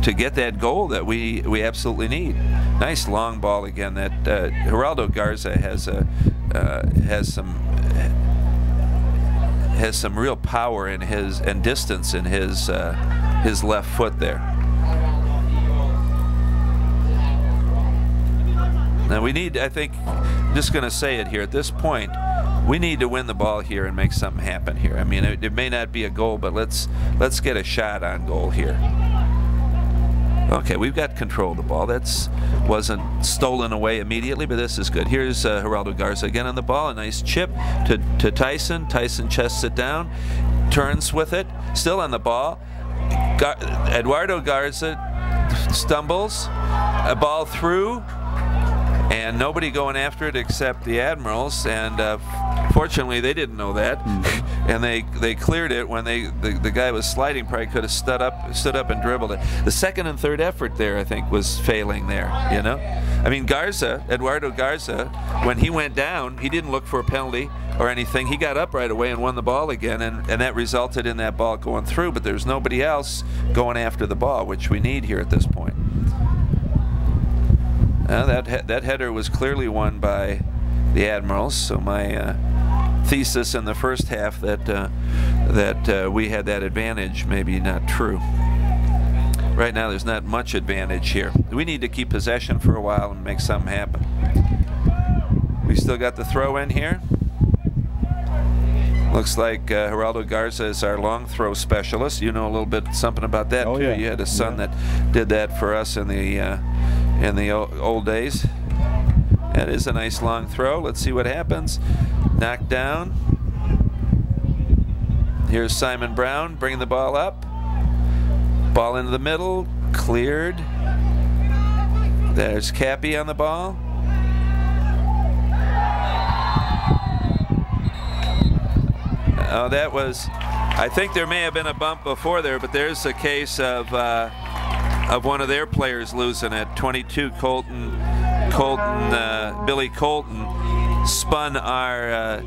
get that goal that we absolutely need. Nice long ball again. That Geraldo Garza has some real power in his and distance in his left foot there. Now we need, I think, I'm just going to say it here at this point, we need to win the ball here and make something happen here. I mean, it may not be a goal, but let's get a shot on goal here. Okay, we've got control of the ball. That wasn't stolen away immediately, but this is good. Here's Geraldo Garza again on the ball. A nice chip to Tyson. Tyson chests it down, turns with it, still on the ball. Eduardo Garza stumbles, a ball through, and nobody going after it except the Admirals, and fortunately they didn't know that, and they cleared it when the guy was sliding. Probably could have stood up and dribbled it. The second and third effort there, I think, was failing there, you know. I mean, Eduardo Garza, when he went down, he didn't look for a penalty or anything. He got up right away and won the ball again, and that resulted in that ball going through, but there's nobody else going after the ball, which we need here at this point. That header was clearly won by the Admirals, so my thesis in the first half that we had that advantage maybe not true. Right now there's not much advantage here. We need to keep possession for a while and make something happen. We still got the throw in here. Looks like Geraldo Garza is our long throw specialist. You know a little bit something about that too. Yeah. You had a son that did that for us in the old days. That is a nice long throw. Let's see what happens. Knocked down. Here's Simon Brown bringing the ball up. Ball into the middle, cleared. There's Cappy on the ball. Oh, that was, I think there may have been a bump before there, but there's a case of one of their players losing it. 22, Billy Colton spun our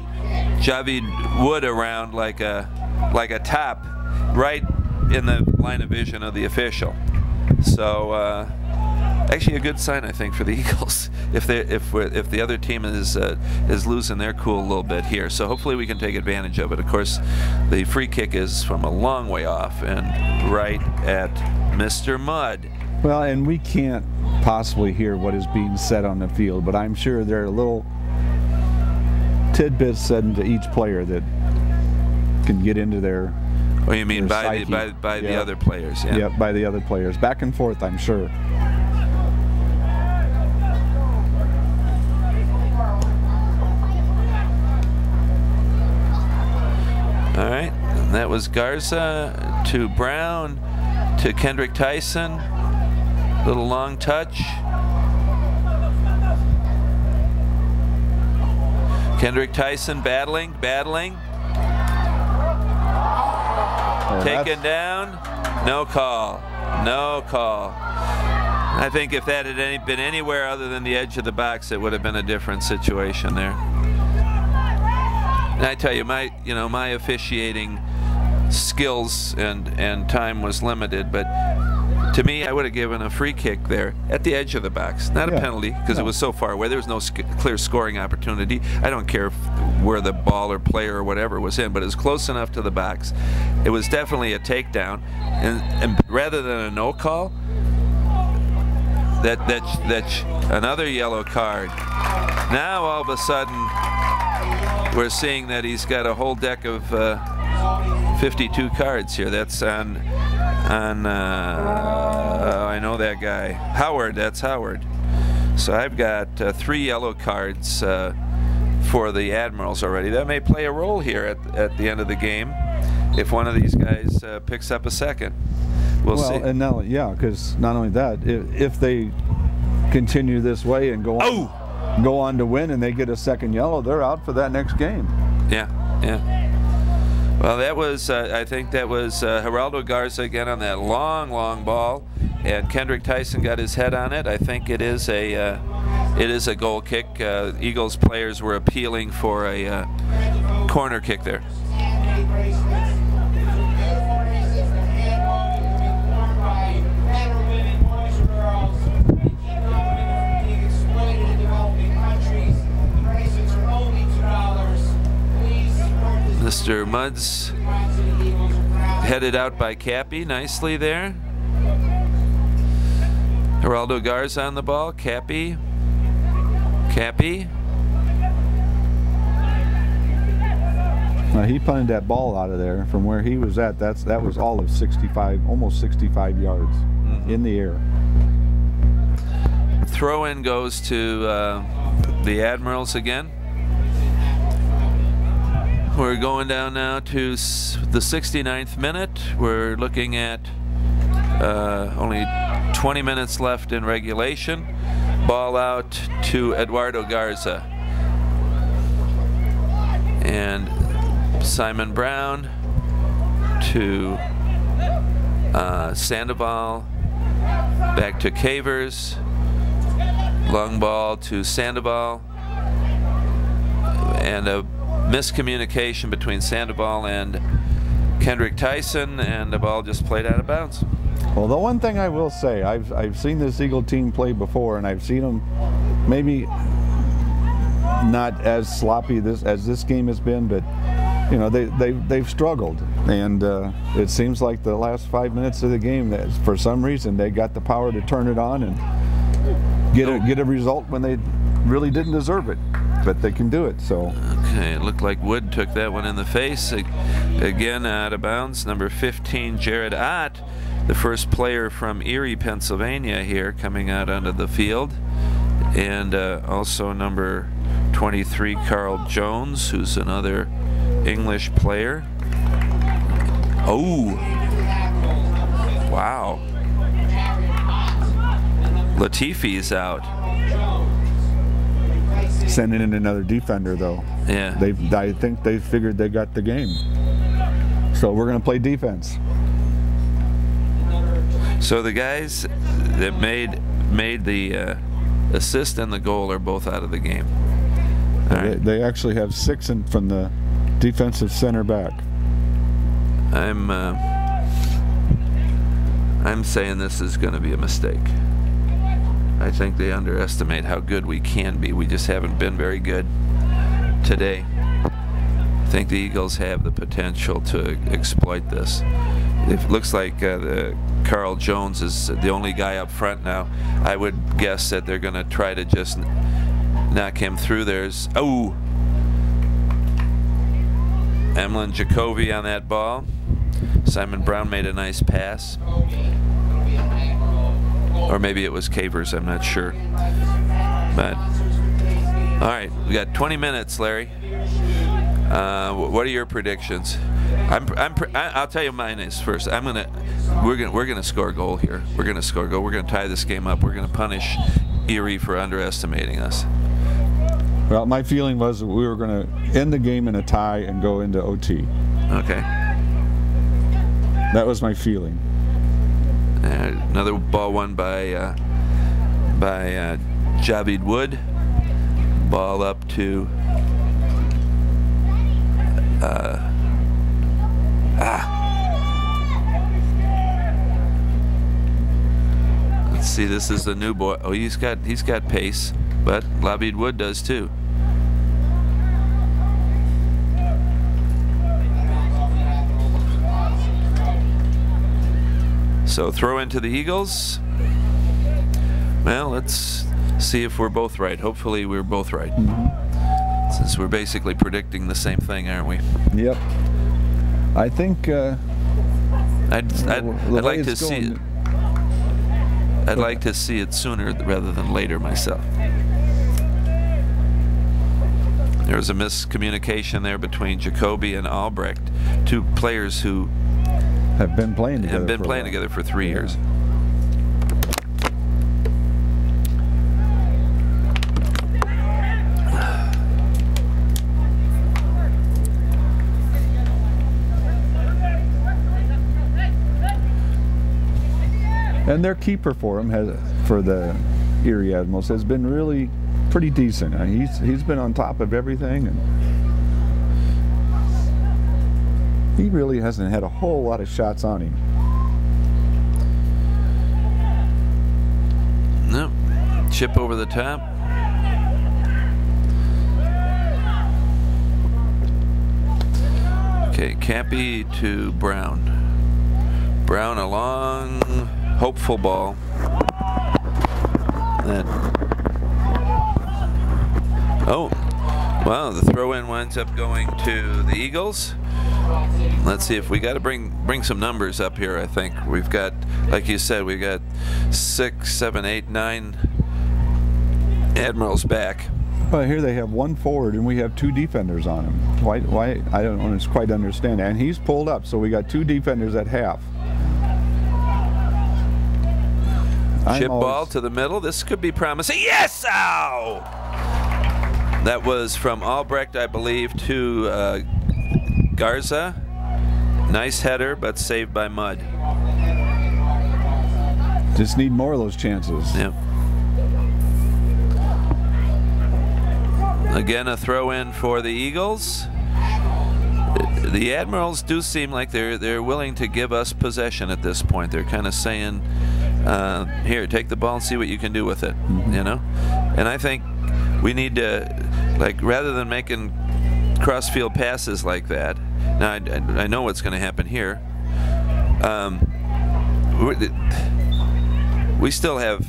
Javid Wood around like a top right in the line of vision of the official. So actually a good sign, I think, for the Eagles if the other team is losing their cool a little bit here. So hopefully we can take advantage of it. Of course, the free kick is from a long way off and right at Mr. Mudd. Well, and we can't possibly hear what is being said on the field, but I'm sure there are little tidbits said to each player that can get into their. Oh, you mean by the other players? Yeah. Yep, by the other players. Back and forth, I'm sure. All right, and that was Garza to Brown to Kendrick Tyson. Little long touch. Kendrick Tyson battling. Taken down. No call. I think if that had been anywhere other than the edge of the box, it would have been a different situation there. And I tell you, my officiating skills and time was limited, but to me, I would have given a free kick there at the edge of the box. Not a penalty, because it was so far away. There was no clear scoring opportunity. I don't care where the ball or player or whatever was in, but it was close enough to the box. It was definitely a takedown. And rather than a no call, that's another yellow card. Now all of a sudden, we're seeing that he's got a whole deck of 52 cards here. That's on I know that guy. Howard, that's Howard. So I've got 3 yellow cards for the Admirals already. That may play a role here at the end of the game. if one of these guys picks up a second. We'll see. And now, yeah, because not only that, if they continue this way and go on to win and they get a second yellow, they're out for that next game. Yeah. Well, that was, I think that was Geraldo Garza again on that long ball, and Kendrick Tyson got his head on it. I think it is a goal kick. Eagles players were appealing for a corner kick there. Mr. Muds headed out by Cappy nicely there. Geraldo Garza on the ball. Cappy. He punted that ball out of there from where he was at. That was all of 65, almost 65 yards in the air. Throw-in goes to the Admirals again. We're going down now to the 69th minute. We're looking at only 20 minutes left in regulation. Ball out to Eduardo Garza. And Simon Brown to Sandoval. Back to Cavers. Long ball to Sandoval. And a miscommunication between Sandoval and Kendrick Tyson, and the ball just played out of bounds. Well, the one thing I will say, I've seen this Eagle team play before, and I've seen them maybe not as sloppy as this game has been, but you know they've struggled, and it seems like the last 5 minutes of the game that for some reason they got the power to turn it on and get a result when they really didn't deserve it. But they can do it, so. Okay, it looked like Wood took that one in the face. Again, out of bounds. Number 15, Jared Ott, the first player from Erie, Pennsylvania here, coming out onto the field. And also number 23, Carl Jones, who's another English player. Oh! Wow. Latifi's out. Sending in another defender, though. Yeah. I think they figured they got the game. So we're going to play defense. So the guys that made the assist and the goal are both out of the game. They actually have 6 from the defensive center back. I'm saying this is going to be a mistake. I think they underestimate how good we can be. We just haven't been very good today. I think the Eagles have the potential to exploit this. It looks like Carl Jones is the only guy up front now. I would guess that they're going to try to just knock him through. There's Emlyn Jacoby on that ball. Simon Brown made a nice pass. Or maybe it was Cavers, I'm not sure. But all right, we got 20 minutes, Larry. What are your predictions? I'll tell you mine is first. We're gonna score a goal here. We're gonna score a goal. We're gonna tie this game up. We're gonna punish Erie for underestimating us. Well, my feeling was that we were going to end the game in a tie and go into OT. Okay. That was my feeling. Another ball won by Javid Wood. Ball up to let's see. This is the new boy. Oh, he's got pace, but Javid Wood does too. So throw into the Eagles. Well, let's see if we're both right. Hopefully we're both right. Mm-hmm. Since we're basically predicting the same thing, aren't we? Yep. I think I'd like to see it. I'd like to see it sooner rather than later myself. There was a miscommunication there between Jacoby and Albrecht, two players who have been playing together for 3 years. And their keeper for the Erie Admirals has been really pretty decent. He's been on top of everything, and he really hasn't had a whole lot of shots on him. No, chip over the top. Okay, Cappy to Brown. Brown a long, hopeful ball. Oh, wow, the throw-in winds up going to the Eagles. Let's see if we got to bring some numbers up here. I think we've got, like you said, we've got 6, 7, 8, 9 Admirals back. Well, here they have one forward and we have 2 defenders on him. Why? I don't quite understand. And he's pulled up, so we got 2 defenders at half. Chip ball to the middle. This could be promising. Yes! Ow! That was from Albrecht, I believe, to Garza. Nice header, but saved by Mudd. Just need more of those chances. Yep. Again, a throw in for the Eagles. The Admirals do seem like they're willing to give us possession at this point. They're kind of saying, here, take the ball and see what you can do with it, you know? And I think we need to, like, rather than making cross-field passes like that, now I know what's going to happen here. We still have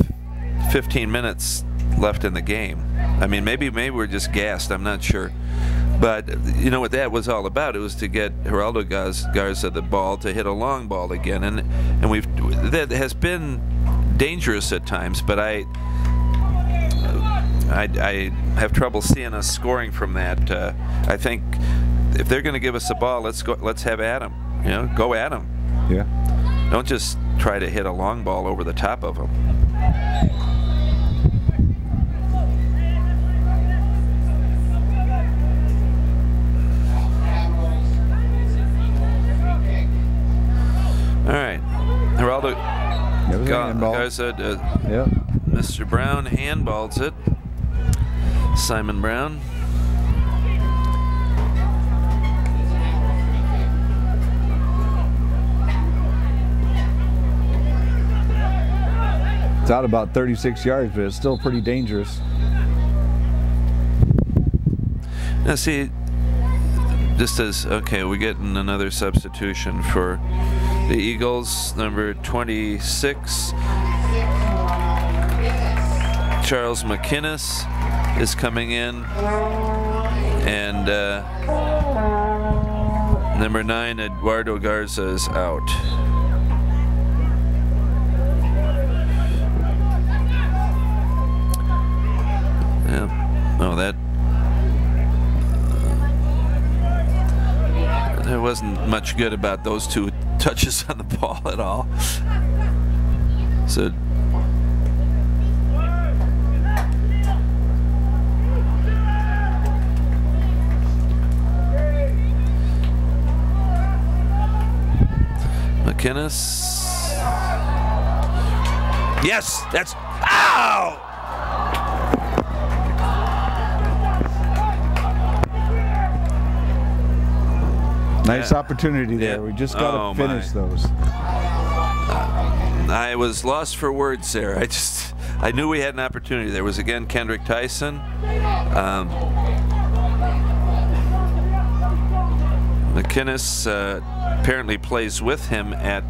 15 minutes left in the game. I mean, maybe we're just gassed, I'm not sure. But you know what that was all about? It was to get Geraldo Garza the ball to hit a long ball again, and that has been dangerous at times. But I have trouble seeing us scoring from that. I think if they're going to give us the ball, let's have at them. You know, go at them. Yeah. Don't just try to hit a long ball over the top of them. All right, Geraldo Garza, yep. Mr. Brown handballs it. Simon Brown. It's out about 36 yards, but it's still pretty dangerous. Now see, just as, okay, we're getting another substitution for the Eagles. Number 26, Charles McInnes is coming in, and number 9, Eduardo Garza is out. Yeah. Oh, that there wasn't much good about those 2 touches on the ball at all. So McInnes. Yes, that's, ow! Nice opportunity there. Yeah. We just got to finish those. I was lost for words there. I knew we had an opportunity. There was again Kendrick Tyson. McInnes apparently plays with him at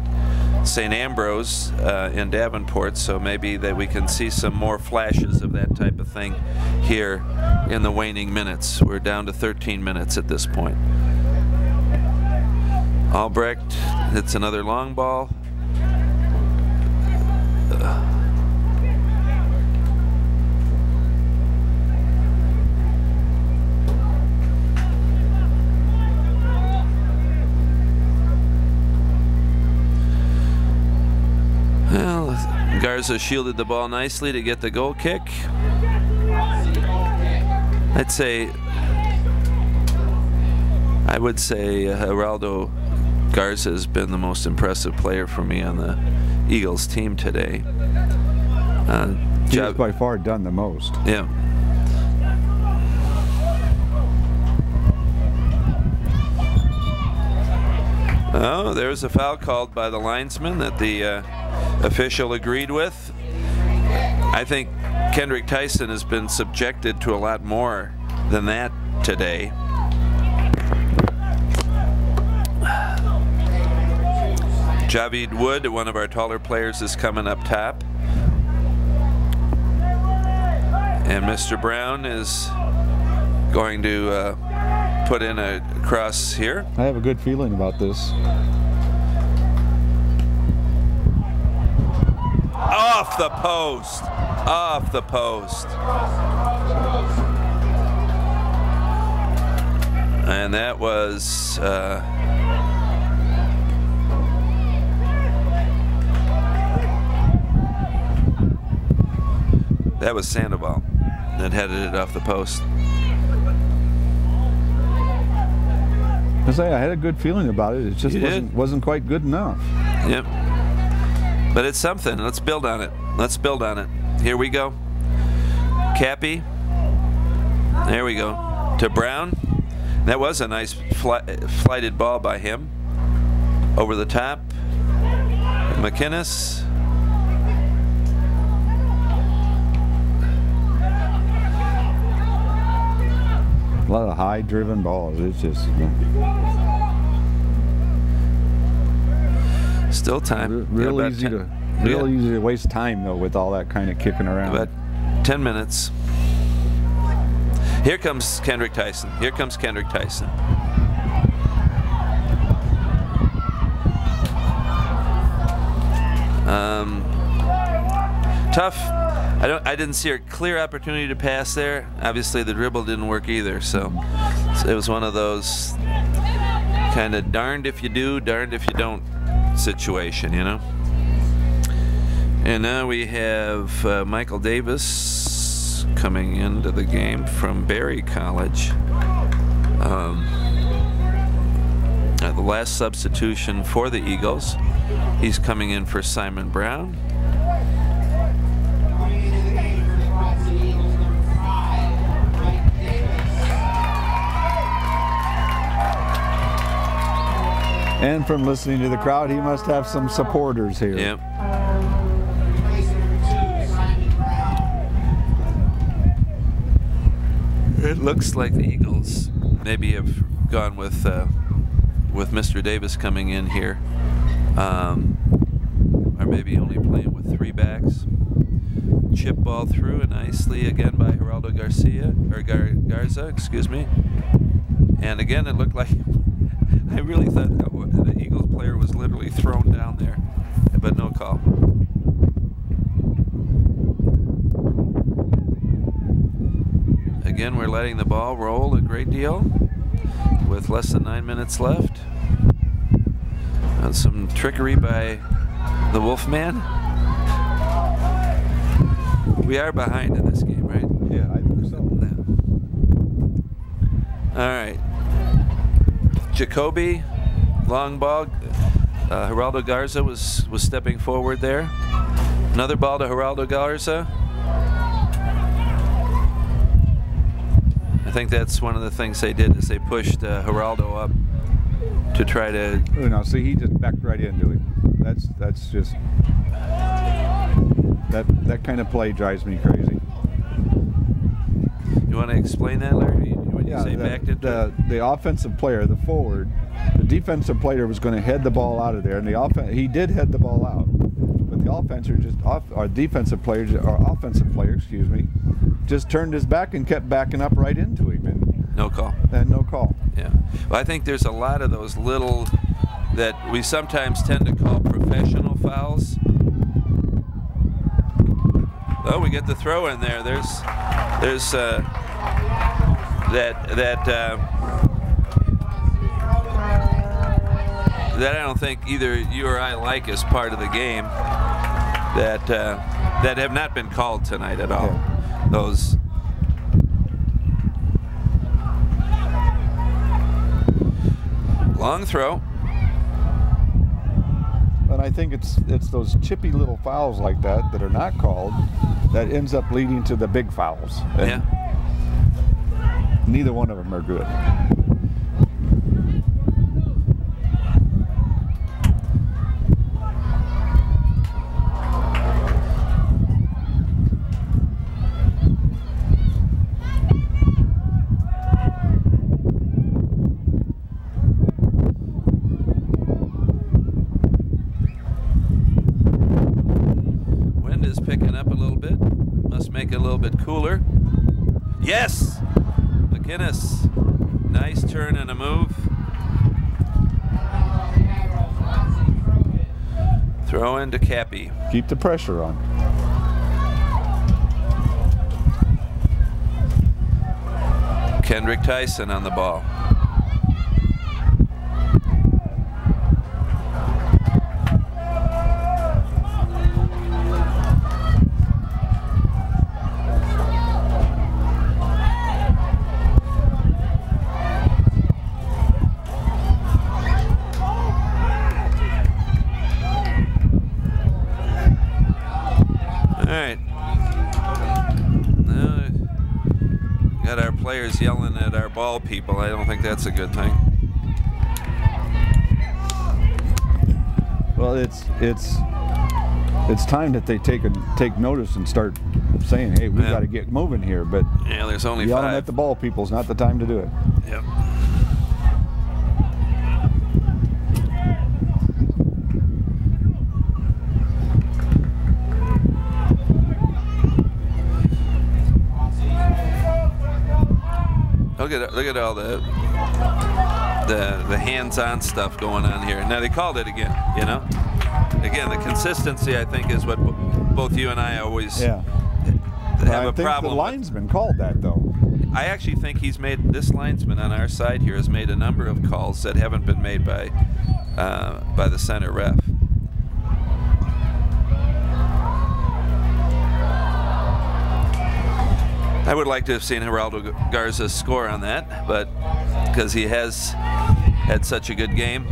St. Ambrose in Davenport, so maybe that we can see some more flashes of that type of thing here in the waning minutes. We're down to 13 minutes at this point. Albrecht hits another long ball. Garza shielded the ball nicely to get the goal kick. I would say Geraldo Garza has been the most impressive player for me on the Eagles team today. He's by far done the most. Yeah. Oh, there's a foul called by the linesman that the official agreed with. I think Kendrick Tyson has been subjected to a lot more than that today. Javid Wood, one of our taller players, is coming up top. And Mr. Brown is going to put in a cross here. I have a good feeling about this. Off the post. Off the post. And that was Sandoval that headed it off the post. I had a good feeling about it. It just wasn't quite good enough. Yep. But it's something. Let's build on it. Let's build on it. Here we go. Cappy. There we go. To Brown. That was a nice flighted ball by him. Over the top. McInnes. A lot of high-driven balls. It's just still time. Real easy to waste time though with all that kind of kicking around. About 10 minutes. Here comes Kendrick Tyson. Here comes Kendrick Tyson. Tough. I didn't see a clear opportunity to pass there. Obviously the dribble didn't work either, so it was one of those kind of darned if you do, darned if you don't situation, you know. And now we have Michael Davis coming into the game from Berry College. The last substitution for the Eagles. He's coming in for Simon Brown. And from listening to the crowd, he must have some supporters here. Yep. It looks like the Eagles maybe have gone with Mr. Davis coming in here, or maybe only playing with 3 backs. Chip ball through nicely again by Geraldo Garza, excuse me. And again, it looked like I really thought that the Eagles player was literally thrown down there, but no call. Again, we're letting the ball roll a great deal with less than 9 minutes left. And some trickery by the Wolfman. We are behind in this game, right? Yeah, I think so. All right. Jacoby, long ball. Geraldo Garza was stepping forward there. Another ball to Geraldo Garza. I think that's one of the things they did is they pushed Geraldo up to try to. Oh, no, see, he just backed right into it. That's just that kind of play drives me crazy. You want to explain that, Larry? When you say backed into the offensive player, the forward, the defensive player was going to head the ball out of there, and he did head the ball out, but the defensive player, excuse me, just turned his back and kept backing up right into him, and no call. And no call. Yeah. Well, I think there's a lot of those little that we sometimes tend to call professional fouls. Oh, we get the throw in there. There's that I don't think either you or I like as part of the game. that have not been called tonight at all. Yeah. Those. Long throw. And I think it's those chippy little fouls like that are not called that ends up leading to the big fouls. And yeah. Neither one of them are good. Picking up a little bit, must make it a little bit cooler. Yes, McInnes, nice turn and a move. Throw into Cappy. Keep the pressure on. Kendrick Tyson on the ball. Players yelling at our ball people. I don't think that's a good thing. Well, it's time that they take notice and start saying, "Hey, we got to get moving here." But yeah, there's only yelling 5. at the ball people is not the time to do it. Yep. Look at all the hands-on stuff going on here. Now they called it again, you know. Again, the consistency, I think, is what both you and I always have a problem. The linesman called that, though. I actually think this linesman on our side here has made a number of calls that haven't been made by the center ref. I would like to have seen Geraldo Garza score on that, but because he has had such a good game.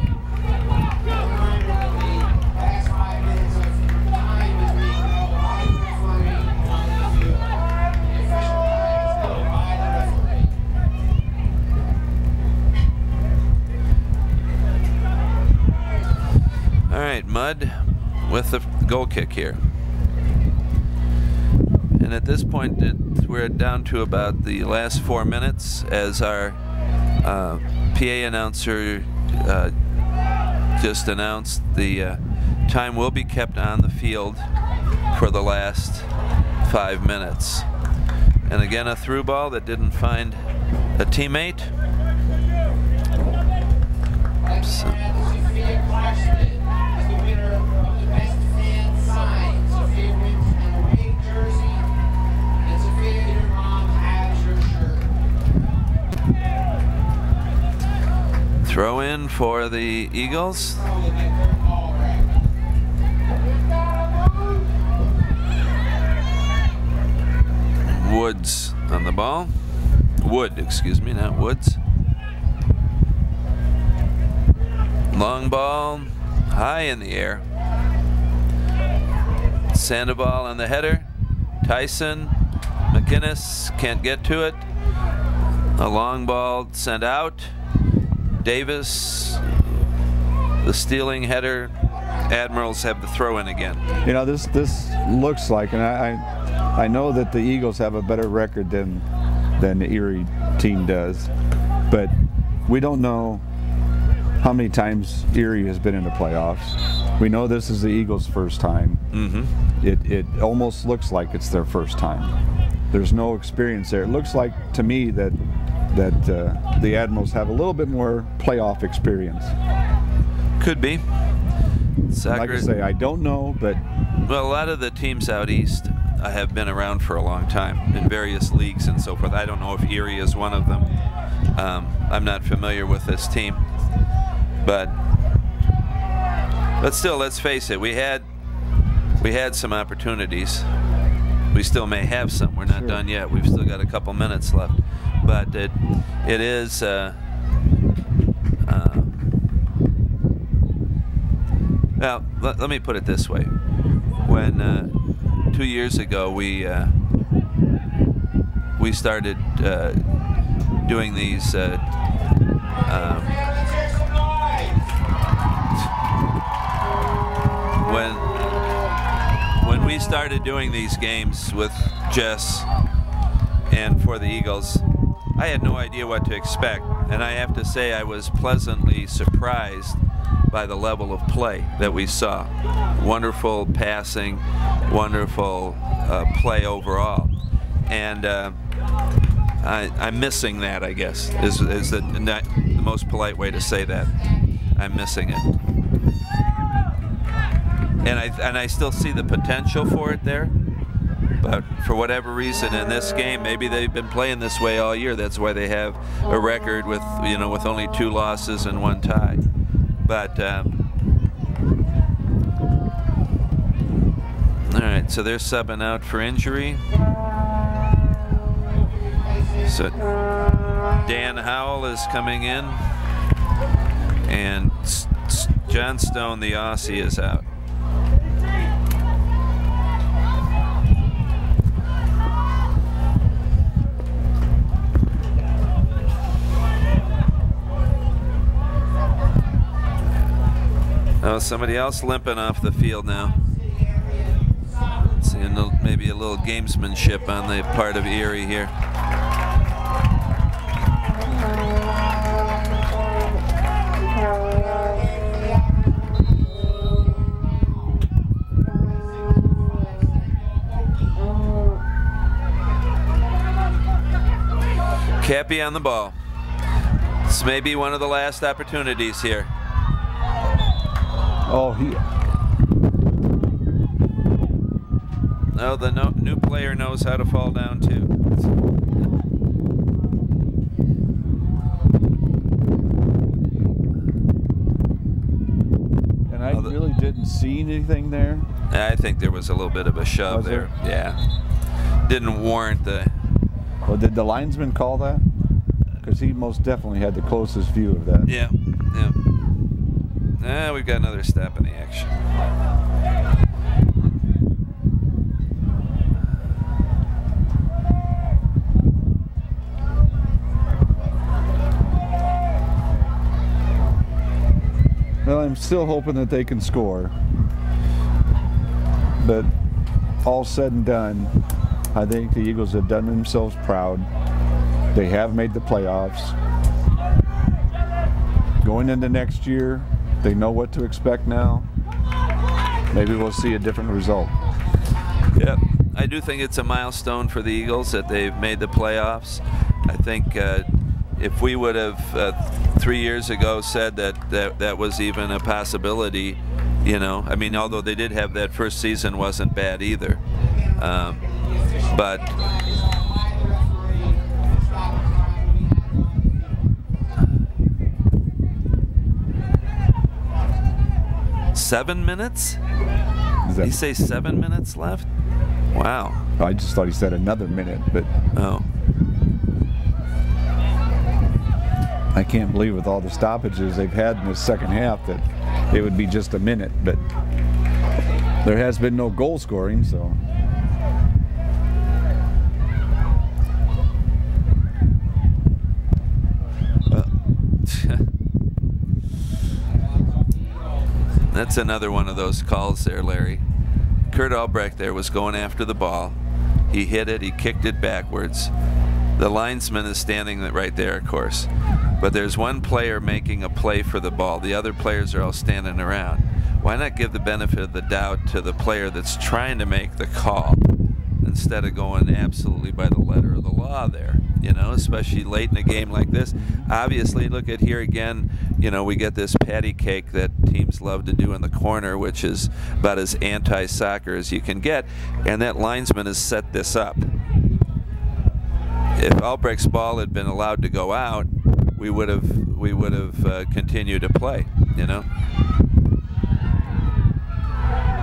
All right, Mudd with the goal kick here. And at this point, we're down to about the last 4 minutes as our PA announcer just announced the time will be kept on the field for the last 5 minutes. And again, a through ball that didn't find a teammate. So. Throw in for the Eagles. Woods on the ball. Wood, excuse me, not Woods. Long ball, high in the air. Sandoval on the header. Tyson, McInnes can't get to it. A long ball sent out. Davis, the stealing header. Admirals have the throw in again. You know, this looks like, and I know that the Eagles have a better record than the Erie team does, but we don't know how many times Erie has been in the playoffs. We know this is the Eagles' first time. Mm-hmm. It almost looks like it's their first time. There's no experience there. It looks like to me that the Admirals have a little bit more playoff experience. Could be. Like I say, I don't know, but... Well, a lot of the teams out east have been around for a long time in various leagues and so forth. I don't know if Erie is one of them. I'm not familiar with this team. But still, let's face it, we had we had some opportunities. We still may have some. We're not done yet. We've still got a couple minutes left. But it is well, let me put it this way. When 2 years ago we started doing these when we started doing these games with Jess and for the Eagles, I had no idea what to expect, and I have to say I was pleasantly surprised by the level of play that we saw. Wonderful passing, wonderful play overall, and I'm missing that, I guess, is the most polite way to say that. I'm missing it. And I still see the potential for it there, but for whatever reason in this game, maybe they've been playing this way all year. That's why they have a record with with only 2 losses and 1 tie. But all right, so they're subbing out for injury. So Dan Howell is coming in, and John Stone, the Aussie, is out. Oh, somebody else limping off the field now. Seeing maybe a little gamesmanship on the part of Erie here. Cappy on the ball. This may be one of the last opportunities here. Oh, no, the new player knows how to fall down too. And I really didn't see anything there. I think there was a little bit of a shove there. Yeah. Didn't warrant the... Well, did the linesman call that? Because he most definitely had the closest view of that. Yeah, yeah. We've got another step in the action. Well, I'm still hoping that they can score. But all said and done, I think the Eagles have done themselves proud. They have made the playoffs. Going into next year, they know what to expect now. Maybe we'll see a different result. Yeah, I do think it's a milestone for the Eagles that they've made the playoffs. I think if we would have 3 years ago said that was even a possibility, I mean, although they did have that first season wasn't bad either, but 7 minutes? Did he say 7 minutes left? Wow. I just thought he said another minute, but oh, I can't believe with all the stoppages they've had in the second half that it would be just a minute, but there has been no goal scoring, so. That's another one of those calls there, Larry. Kurt Albrecht there was going after the ball. He hit it, he kicked it backwards. The linesman is standing right there, of course. But there's one player making a play for the ball. The other players are all standing around. Why not give the benefit of the doubt to the player that's trying to make the call instead of going absolutely by the letter of the law there, especially late in a game like this. Obviously, look at here again, we get this patty cake that teams love to do in the corner, which is about as anti-soccer as you can get, and that linesman has set this up. If Albrecht's ball had been allowed to go out, we would have continued to play,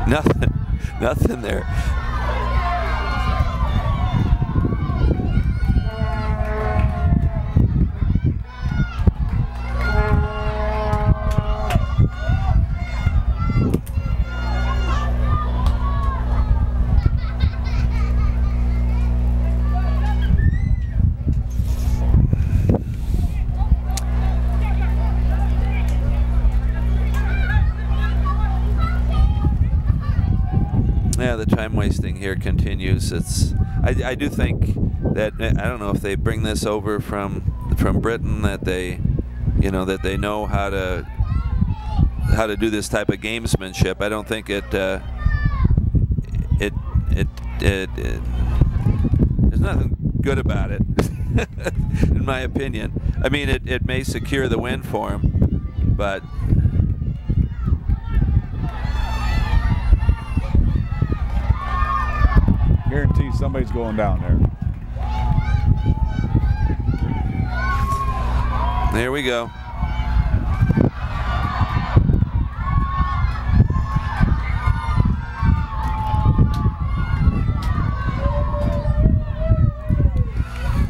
Nothing. Nothing there. Yeah, the time wasting here continues. I do think that, I don't know if they bring this over from Britain, that they, you know, that they know how to do this type of gamesmanship. I don't think there's nothing good about it, in my opinion. I mean, it may secure the win for him, but guarantee somebody's going down there. There we go.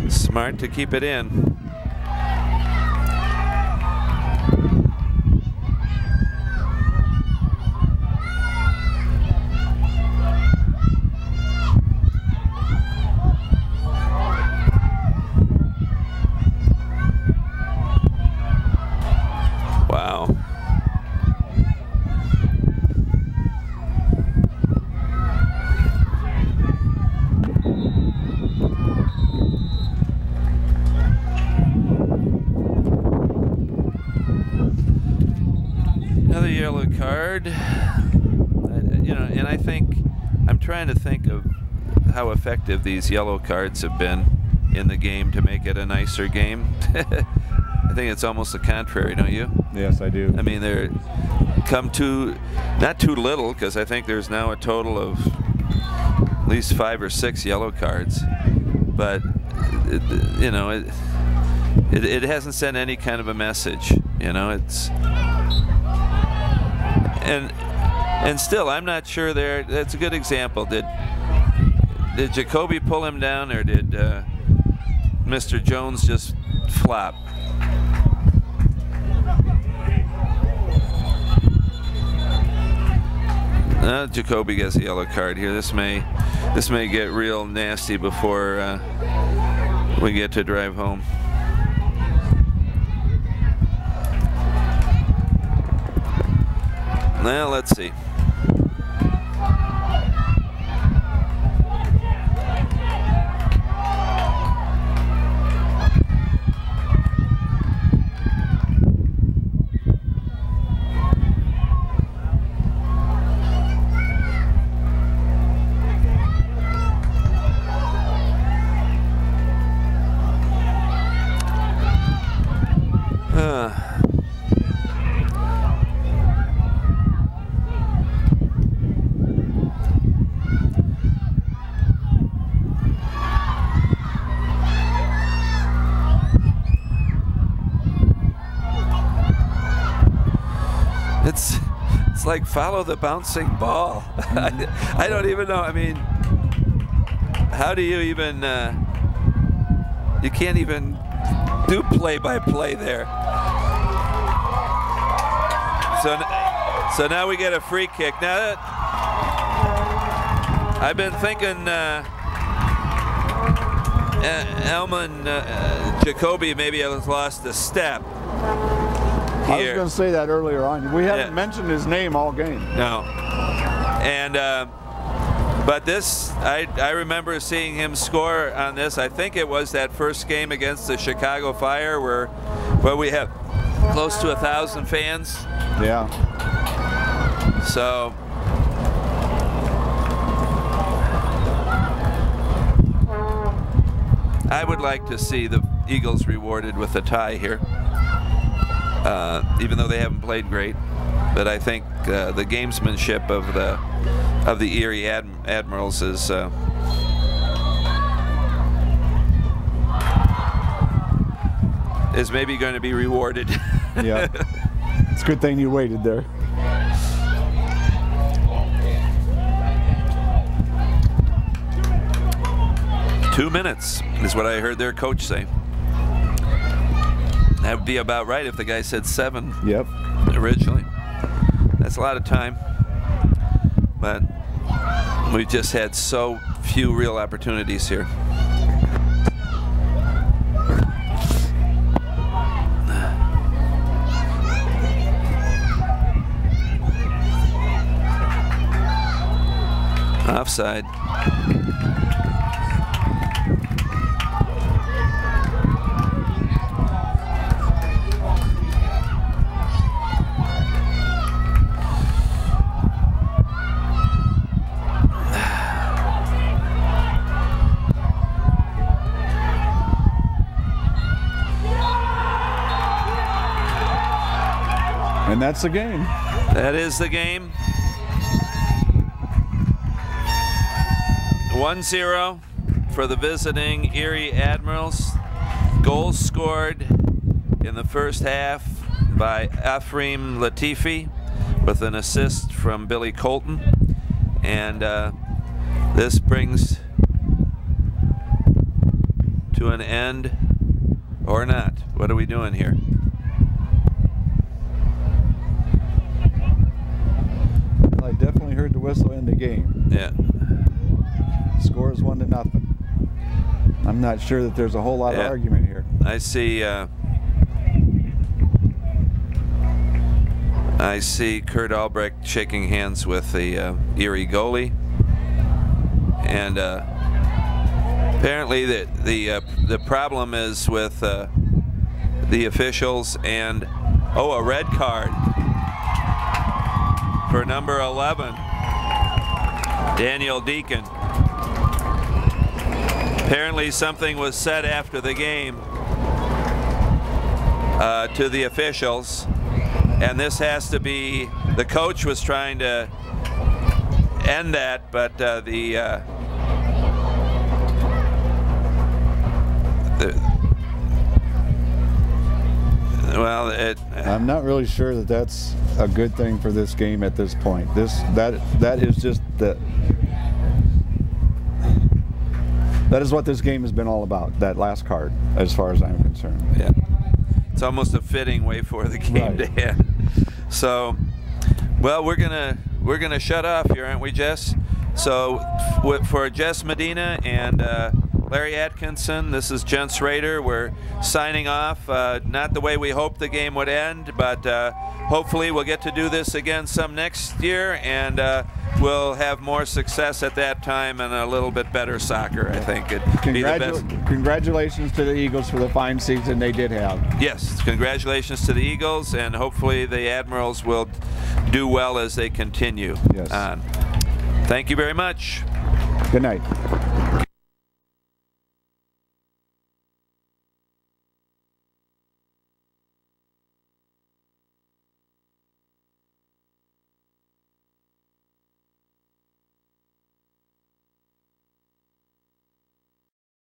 Smart to keep it in. Another yellow card. You know, and I think, I'm trying to think of how effective these yellow cards have been in the game to make it a nicer game. I think it's almost the contrary, don't you? Yes, I do. I mean, they're not too little, because I think there's now a total of at least 5 or 6 yellow cards, but you know, it hasn't sent any kind of a message. You know, it's and still, I'm not sure there. That's a good example. Did Jacoby pull him down, or did Mr. Jones just flop? Jacoby gets a yellow card here. This may get real nasty before we get to drive home. Well, let's see. It's like follow the bouncing ball. I don't even know. I mean, how do you even? You can't even do play-by-play there. So now we get a free kick. Now I've been thinking Jacoby maybe has lost a step here. I was going to say that earlier on. We haven't mentioned his name all game. No. And but this, I remember seeing him score on this. I think it was that first game against the Chicago Fire where we have close to 1,000 fans. Yeah. So I would like to see the Eagles rewarded with a tie here, even though they haven't played great. But I think the gamesmanship of the Erie Admirals is maybe going to be rewarded. Yeah, it's a good thing you waited there. 2 minutes is what I heard their coach say. That would be about right if the guy said 7. Yep. Originally. That's a lot of time. But we've just had so few real opportunities here. Offside. And that's the game. That is the game. 1-0 for the visiting Erie Admirals. Goals scored in the first half by Afrim Latifi with an assist from Billy Colton. And this brings to an end, or not. What are we doing here? I definitely heard the whistle in the game. Yeah. Score is 1-0. I'm not sure that there's a whole lot of argument here. I see Kurt Albrecht shaking hands with the Erie goalie, and apparently the problem is with the officials, and a red card for number 11, Daniel Deacon. Apparently something was said after the game to the officials, and this has to be, the coach was trying to end that, but I'm not really sure that that's a good thing for this game at this point. That is just that is what this game has been all about, that last card, as far as I'm concerned. Yeah. It's almost a fitting way for the game to end. So, well, we're gonna shut off here, aren't we, Jess? So, for Jess Medina and Larry Atkinson, this is Jen Schrader. We're signing off. Not the way we hoped the game would end, but hopefully we'll get to do this again some next year, and we'll have more success at that time and a little bit better soccer, I think. It'd be the best. Congratulations to the Eagles for the fine season they did have. Yes, congratulations to the Eagles, and hopefully the Admirals will do well as they continue on. Thank you very much. Good night.